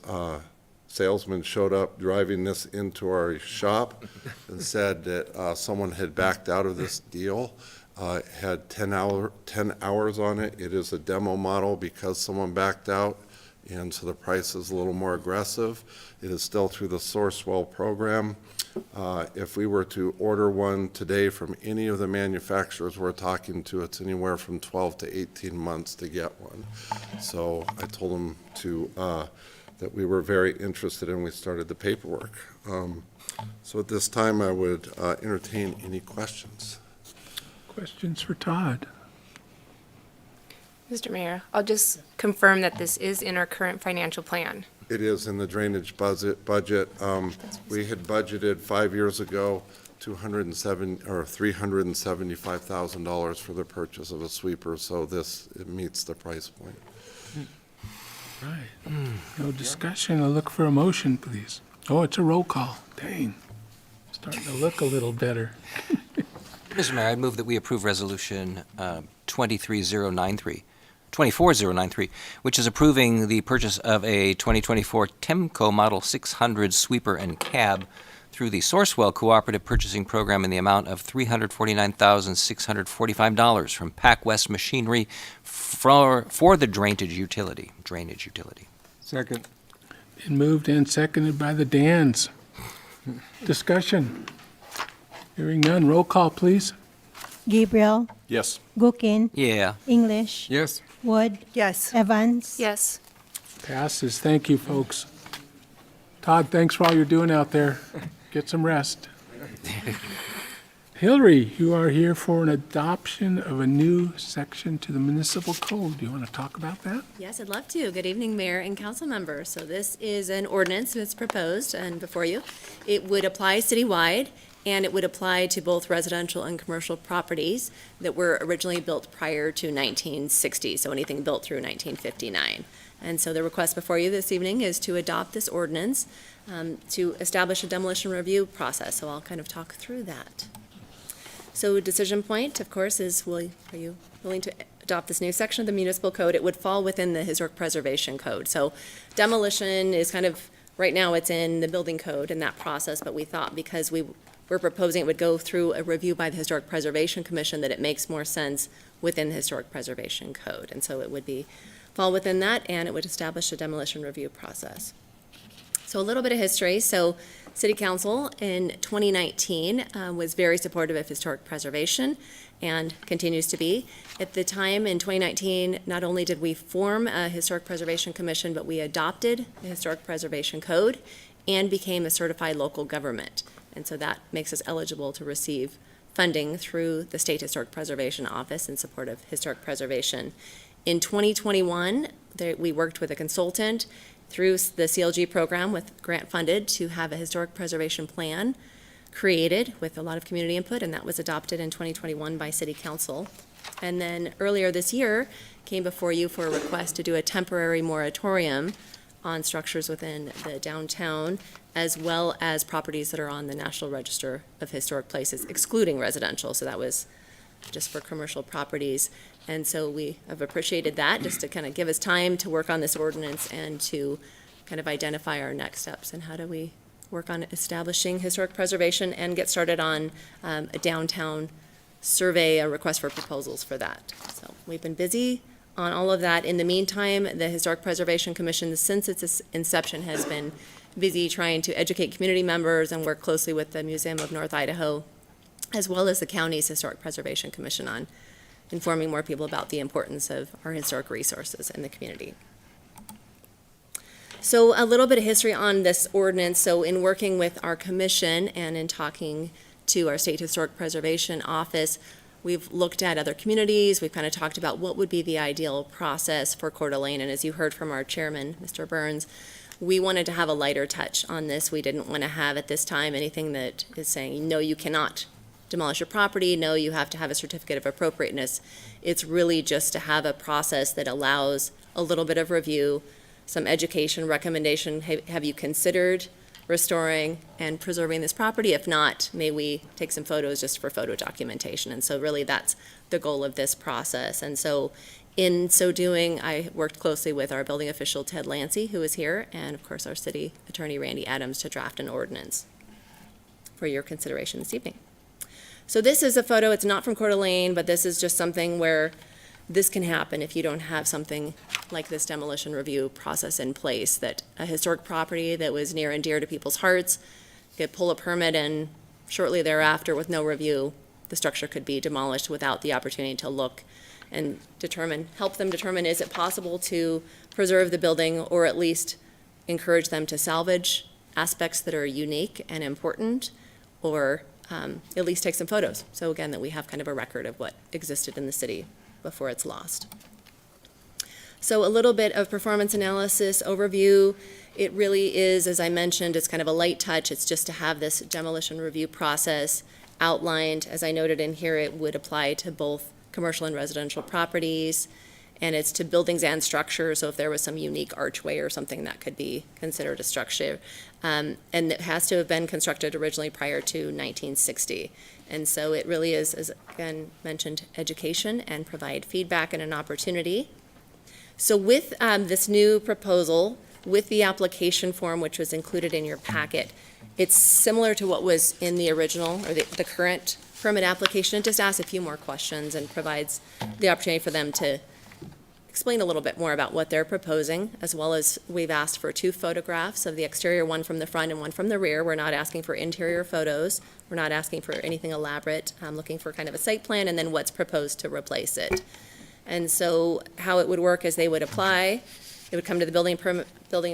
O: salesman showed up driving this into our shop and said that someone had backed out of this deal. It had 10 hours on it. It is a demo model because someone backed out, and so the price is a little more aggressive. It is still through the Sourcewell program. If we were to order one today from any of the manufacturers we're talking to, it's anywhere from 12 to 18 months to get one. So I told them that we were very interested and we started the paperwork. So at this time, I would entertain any questions.
A: Questions for Todd?
H: Mr. Mayor, I'll just confirm that this is in our current financial plan.
O: It is in the drainage budget. We had budgeted 5 years ago $375,000 for the purchase of a sweeper, so it meets the price point.
A: Right. No discussion. I'll look for a motion, please. Oh, it's a roll call. Dang. Starting to look a little better.
E: Mr. Mayor, I move that we approve Resolution 24093, which is approving the purchase of a 2024 Timco Model 600 sweeper and cab through the Sourcewell Cooperative Purchasing Program in the amount of $349,645 from PacWest Machinery for the drainage utility.
C: Second.
A: Been moved and seconded by the Dans. Discussion. Hearing none. Roll call, please.
B: Gabriel,
G: Yes.
B: Gookin,
E: Yeah.
B: English,
C: Yes.
B: Wood,
J: Yes.
B: Evans.
H: Yes.
A: Passes. Thank you, folks. Todd, thanks for all you're doing out there. Get some rest. Hillary, you are here for an adoption of a new section to the municipal code. Do you want to talk about that?
P: Yes, I'd love to. Good evening, Mayor and council members. So this is an ordinance that's proposed and before you. It would apply citywide, and it would apply to both residential and commercial properties that were originally built prior to 1960, so anything built through 1959. And so the request before you this evening is to adopt this ordinance to establish a demolition review process. So I'll kind of talk through that. So decision point, of course, is are you willing to adopt this new section of the municipal code? It would fall within the historic preservation code. So demolition is kind of, right now it's in the building code in that process, but we thought because we're proposing it would go through a review by the Historic Preservation Commission that it makes more sense within the historic preservation code. And so it would fall within that, and it would establish a demolition review process. So a little bit of history. So City Council in 2019 was very supportive of historic preservation and continues to be. At the time in 2019, not only did we form a Historic Preservation Commission, but we adopted the Historic Preservation Code and became a certified local government. And so that makes us eligible to receive funding through the State Historic Preservation Office in support of historic preservation. In 2021, we worked with a consultant through the CLG program with grant funded to have a historic preservation plan created with a lot of community input, and that was adopted in 2021 by City Council. And then earlier this year came before you for a request to do a temporary moratorium on structures within the downtown, as well as properties that are on the National Register of Historic Places, excluding residential. So that was just for commercial properties. And so we have appreciated that, just to kind of give us time to work on this ordinance and to kind of identify our next steps and how do we work on establishing historic preservation and get started on a downtown survey, a request for proposals for that. So we've been busy on all of that. In the meantime, the Historic Preservation Commission, since its inception, has been busy trying to educate community members and work closely with the Museum of North Idaho, as well as the county's Historic Preservation Commission on informing more people about the importance of our historic resources in the community. So a little bit of history on this ordinance. So in working with our commission and in talking to our State Historic Preservation Office, We've looked at other communities. We've kind of talked about what would be the ideal process for Coeur d'Alene. And as you heard from our chairman, Mr. Burns, we wanted to have a lighter touch on this. We didn't want to have at this time anything that is saying, no, you cannot demolish your property. No, you have to have a certificate of appropriateness. It's really just to have a process that allows a little bit of review, some education, recommendation. Have you considered restoring and preserving this property? If not, may we take some photos just for photo documentation? And so really that's the goal of this process. And so in so doing, I worked closely with our building official, Ted Lancy, who is here, and of course our city attorney, Randy Adams, to draft an ordinance for your consideration this evening. So this is a photo. It's not from Coeur d'Alene, but this is just something where this can happen if you don't have something like this demolition review process in place, that a historic property that was near and dear to people's hearts could pull a permit, and shortly thereafter, with no review, the structure could be demolished without the opportunity to look and help them determine, is it possible to preserve the building, or at least encourage them to salvage aspects that are unique and important, or at least take some photos. So again, that we have kind of a record of what existed in the city before it's lost. So a little bit of performance analysis overview. It really is, as I mentioned, it's kind of a light touch. It's just to have this demolition review process outlined. As I noted in here, it would apply to both commercial and residential properties, and it's to buildings and structures. So if there was some unique archway or something, that could be considered a structure. And it has to have been constructed originally prior to 1960. And so it really is, as again mentioned, education and provide feedback and an opportunity. So with this new proposal, with the application form, which was included in your packet, it's similar to what was in the original, or the current permit application. It just asks a few more questions and provides the opportunity for them to explain a little bit more about what they're proposing, as well as we've asked for 2 photographs of the exterior, one from the front and one from the rear. We're not asking for interior photos. We're not asking for anything elaborate. I'm looking for kind of a site plan and then what's proposed to replace it. And so how it would work is they would apply. It would come to the building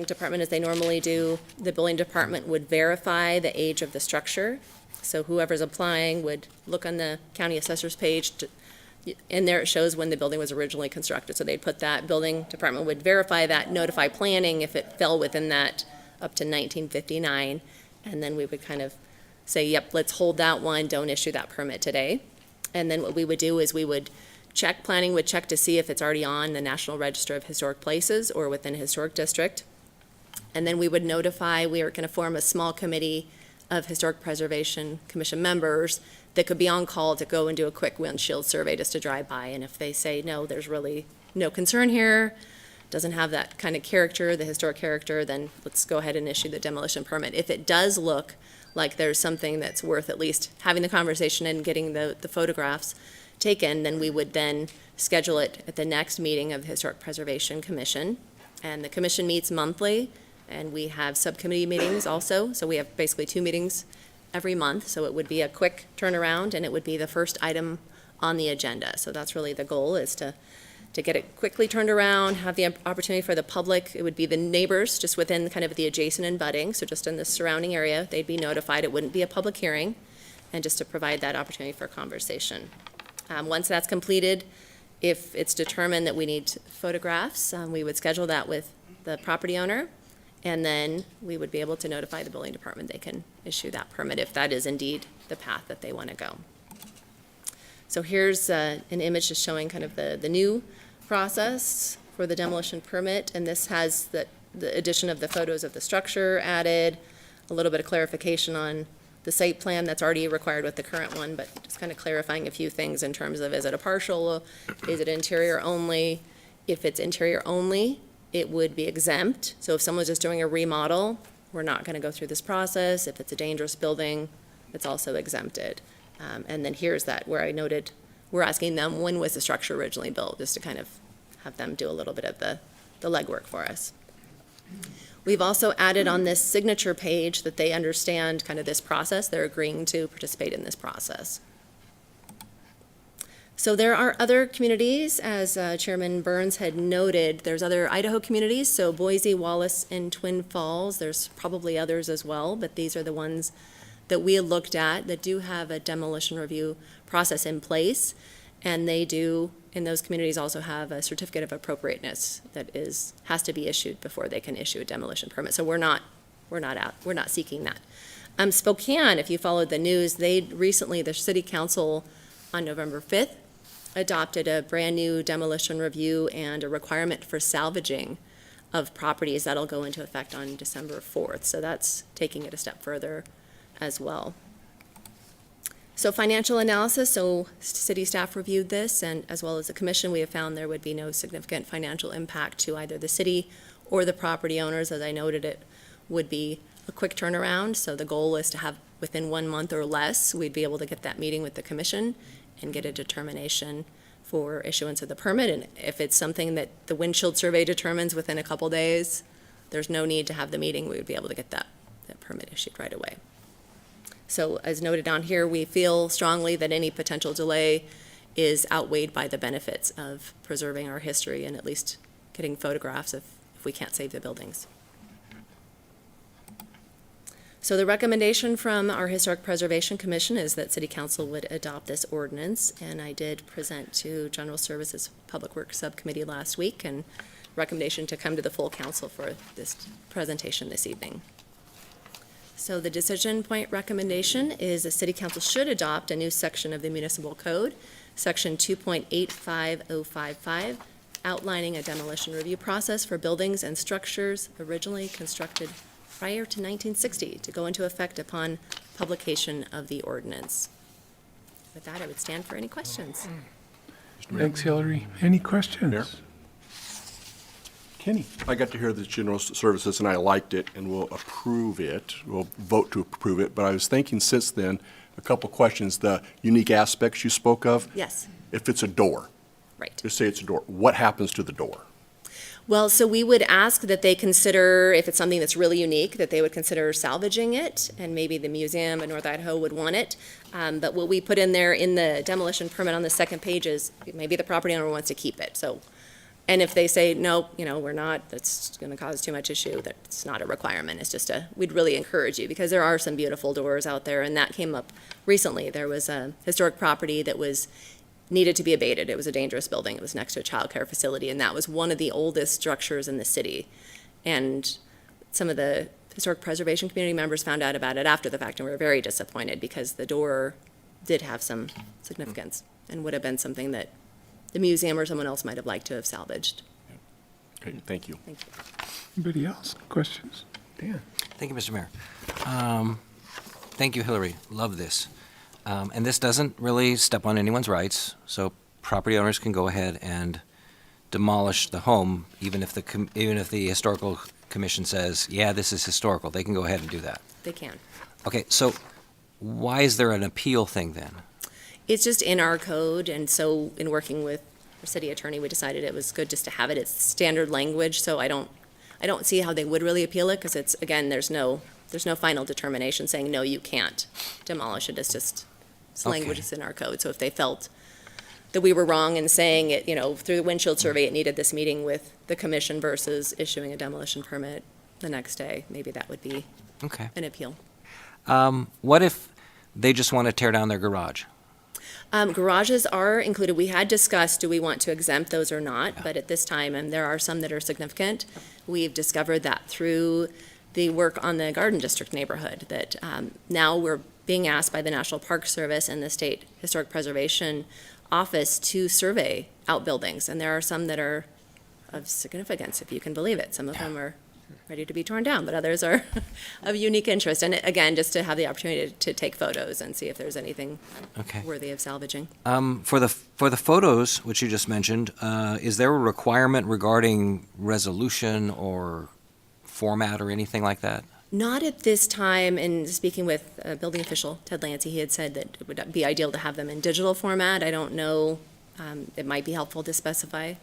P: department as they normally do. The building department would verify the age of the structure. So whoever's applying would look on the county assessor's page, and there it shows when the building was originally constructed. So they'd put that, building department would verify that, notify planning if it fell within that up to 1959, and then we would kind of say, yep, let's hold that one, don't issue that permit today. And then what we would do is we would check, planning would check to see if it's already on the National Register of Historic Places or within a historic district. And then we would notify, we are going to form a small committee of Historic Preservation Commission members that could be on call to go and do a quick windshield survey just to drive by. And if they say, no, there's really no concern here, doesn't have that kind of character, the historic character, then let's go ahead and issue the demolition permit. If it does look like there's something that's worth at least having the conversation and getting the photographs taken, then we would then schedule it at the next meeting of the Historic Preservation Commission. And the commission meets monthly, and we have subcommittee meetings also. So we have basically 2 meetings every month. So it would be a quick turnaround, and it would be the first item on the agenda. So that's really the goal, is to get it quickly turned around, have the opportunity for the public. It would be the neighbors just within kind of the adjacent and budding, so just in the surrounding area, they'd be notified. It wouldn't be a public hearing, and just to provide that opportunity for conversation. Once that's completed, if it's determined that we need photographs, we would schedule that with the property owner, and then we would be able to notify the building department. They can issue that permit if that is indeed the path that they want to go. So here's an image just showing kind of the new process for the demolition permit, and this has the addition of the photos of the structure added, a little bit of clarification on the site plan that's already required with the current one, but just kind of clarifying a few things in terms of, is it a partial, is it interior only? If it's interior only, it would be exempt. So if someone's just doing a remodel, we're not going to go through this process. If it's a dangerous building, it's also exempted. And then here's that where I noted, we're asking them, when was the structure originally built, just to kind of have them do a little bit of the legwork for us. We've also added on this signature page that they understand kind of this process. They're agreeing to participate in this process. So there are other communities, as Chairman Burns had noted. There's other Idaho communities, so Boise, Wallace, and Twin Falls. There's probably others as well, but these are the ones that we looked at that do have a demolition review process in place, and they do, in those communities, also have a certificate of appropriateness that has to be issued before they can issue a demolition permit. So we're not seeking that. Spokane, if you followed the news, the city council on November 5th adopted a brand-new demolition review and a requirement for salvaging of properties. That'll go into effect on December 4th. So that's taking it a step further as well. So financial analysis, so city staff reviewed this, and as well as the commission, we have found there would be no significant financial impact to either the city or the property owners. As I noted, it would be a quick turnaround. So the goal is to have within 1 month or less, we'd be able to get that meeting with the commission and get a determination for issuance of the permit. And if it's something that the windshield survey determines within a couple days, there's no need to have the meeting. We would be able to get that permit issued right away. So as noted down here, we feel strongly that any potential delay is outweighed by the benefits of preserving our history and at least getting photographs if we can't save the buildings. So the recommendation from our Historic Preservation Commission is that City Council would adopt this ordinance, and I did present to General Services Public Works Subcommittee last week, and recommendation to come to the full council for this presentation this evening. So the decision point recommendation is the City Council should adopt a new section of the Municipal Code, Section 2.85055, outlining a demolition review process for buildings and structures originally constructed prior to 1960 to go into effect upon publication of the ordinance. With that, I would stand for any questions.
A: Thanks, Hillary. Any questions?
G: Mayor?
A: Kenny?
G: I got to hear the general services, and I liked it, and we'll approve it. We'll vote to approve it. But I was thinking since then, a couple questions. The unique aspects you spoke of.
P: Yes.
G: If it's a door.
P: Right.
G: Just say it's a door. What happens to the door?
P: Well, so we would ask that they consider, if it's something that's really unique, that they would consider salvaging it, and maybe the museum in North Idaho would want it. But what we put in there in the demolition permit on the second page is maybe the property owner wants to keep it. So, and if they say, no, we're not, that's going to cause too much issue, that's not a requirement. It's just we'd really encourage you, because there are some beautiful doors out there, and that came up recently. There was a historic property that needed to be abated. It was a dangerous building. It was next to a child care facility, and that was one of the oldest structures in the city. And some of the historic preservation community members found out about it after the fact and were very disappointed, because the door did have some significance and would have been something that the museum or someone else might have liked to have salvaged.
G: Okay, thank you.
P: Thank you.
A: Anybody else? Questions? Dan?
E: Thank you, Mr. Mayor. Thank you, Hillary. Love this. And this doesn't really step on anyone's rights, so property owners can go ahead and demolish the home, even if the historical commission says, yeah, this is historical. They can go ahead and do that.
P: They can.
E: Okay, so why is there an appeal thing then?
P: It's just in our code, and so in working with our city attorney, we decided it was good just to have it. It's standard language, so I don't see how they would really appeal it, because it's, again, there's no final determination saying, no, you can't demolish it. It's just language that's in our code. So if they felt that we were wrong in saying it, through the windshield survey, it needed this meeting with the commission versus issuing a demolition permit the next day, maybe that would be an appeal.
E: What if they just want to tear down their garage?
P: Garages are included. We had discussed, do we want to exempt those or not? But at this time, and there are some that are significant. We've discovered that through the work on the Garden District neighborhood, that now we're being asked by the National Park Service and the State Historic Preservation Office to survey outbuildings. And there are some that are of significance, if you can believe it. Some of them are ready to be torn down, but others are of unique interest. And again, just to have the opportunity to take photos and see if there's anything worthy of salvaging.
E: For the photos, which you just mentioned, is there a requirement regarding resolution or format or anything like that?
P: Not at this time. In speaking with building official Ted Lancey, he had said that it would be ideal to have them in digital format. I don't know. It might be helpful to specify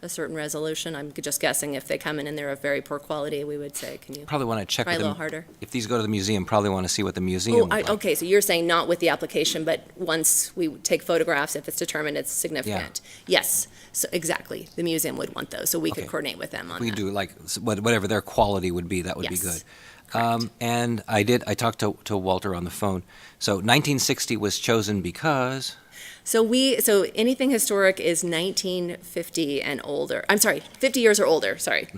P: a certain resolution. I'm just guessing if they come in and they're of very poor quality, we would say, can you
E: probably want to check
P: try
E: with
P: a little
E: them.
P: harder?
E: If these go to the museum, probably want to see what the museum.
P: Okay, so you're saying not with the application, but once we take photographs, if it's determined it's significant. Yeah. Yes, so exactly. The museum would want those, so we could coordinate with them on
E: we
P: that.
E: do like whatever their quality would be. That would be good. And I talked to Walter on the phone. So 1960 was chosen because,
P: So anything historic is 1950 and older. I'm sorry, 50 years or older, sorry.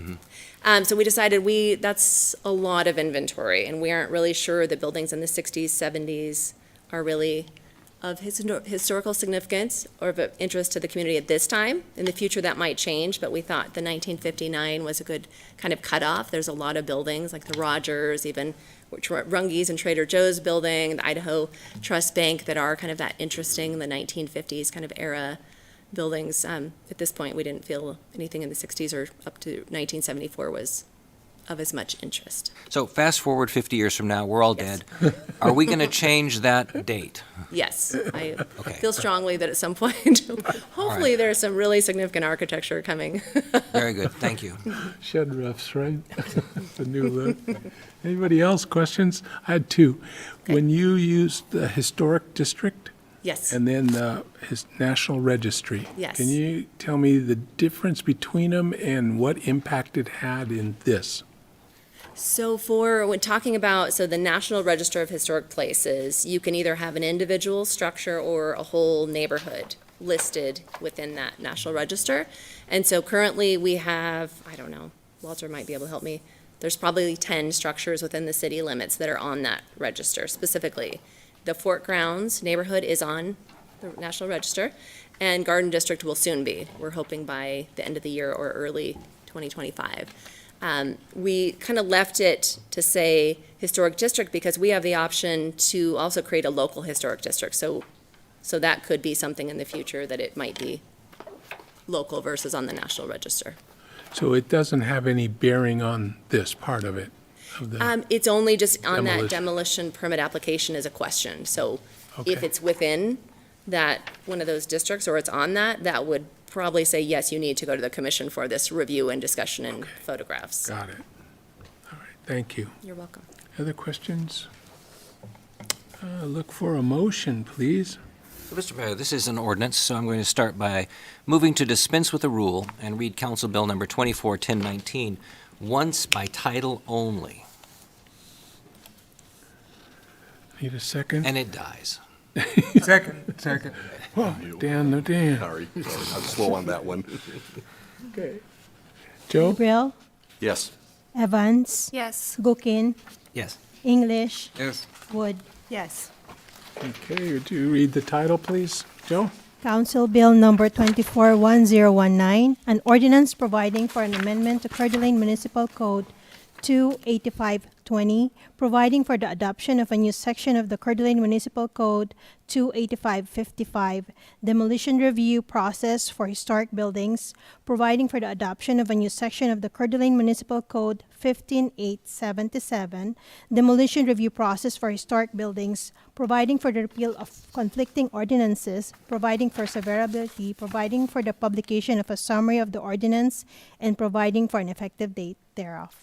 P: So we decided that's a lot of inventory, and we aren't really sure the buildings in the 60s, 70s are really of historical significance or of interest to the community at this time. In the future, that might change, but we thought the 1959 was a good kind of cutoff. There's a lot of buildings, like the Rogers, even Runge's and Trader Joe's building, the Idaho Trust Bank, that are kind of that interesting, the 1950s kind of era buildings. At this point, we didn't feel anything in the 60s or up to 1974 was of as much interest.
E: so fast forward 50 years from now, we're all dead. Are we going to change that date?
P: Yes, I
E: Okay.
P: feel strongly that at some point, hopefully there's some really significant architecture coming.
E: Very good, thank you.
A: Shed roofs, right? The new look. Anybody else, questions? I had two. When you used the historic district
P: Yes.
A: and then the National Registry.
P: Yes.
A: Can you tell me the difference between them and what impact it had in this?
P: So when talking about, the National Register of Historic Places, you can either have an individual structure or a whole neighborhood listed within that National Register. And so currently we have, I don't know, Walter might be able to help me, there's probably 10 structures within the city limits that are on that register specifically. The Fort Grounds neighborhood is on the National Register, and Garden District will soon be. We're hoping by the end of the year or early 2025. We kind of left it to say historic district because we have the option to also create a local historic district. So that could be something in the future that it might be local versus on the National Register.
A: So it doesn't have any bearing on this part of it?
P: It's only just on that
A: Demolition.
P: demolition permit application is a question. So if
A: Okay.
P: it's within that, one of those districts, or it's on that would probably say, yes, you need to go to the commission for this review and discussion and photographs.
A: Got it. All right, thank you.
P: You're welcome.
A: Other questions? Look for a motion, please.
E: So, Mr. Mayor, this is an ordinance, so I'm going to start by moving to dispense with the rule and read Council Bill number 241019 once by title only.
A: Need a second?
E: And it dies.
C: Second.
A: Oh, Dan.
G: Sorry, I'm slow on that one.
A: Okay. Joe?
B: Gabriel,
G: Yes.
B: Evans,
H: Yes.
B: Gookin,
E: Yes.
B: English,
C: Yes.
B: Wood.
J: Yes.
A: Okay, would you read the title, please? Joe?
B: Council Bill Number 241019, an ordinance providing for an amendment to Coeur d'Alene Municipal Code 28520, providing for the adoption of a new section of the Coeur d'Alene Municipal Code 28555, demolition review process for historic buildings, providing for the adoption of a new section of the Coeur d'Alene Municipal Code 15877, demolition review process for historic buildings, providing for the repeal of conflicting ordinances, providing for severability, providing for the publication of a summary of the ordinance, and providing for an effective date thereof.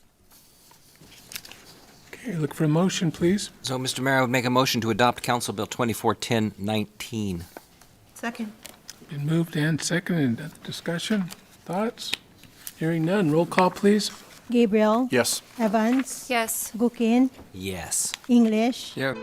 A: Okay, look for a motion, please.
E: So, Mr. Mayor, I would make a motion to adopt Council Bill 241019.
J: Second.
A: Been moved and seconded. Discussion? Thoughts? Hearing none. Roll call, please.
B: Gabriel,
G: Yes.
B: Evans,
H: Yes.
B: Gookin,
E: Yes.
B: English,
C: Yep.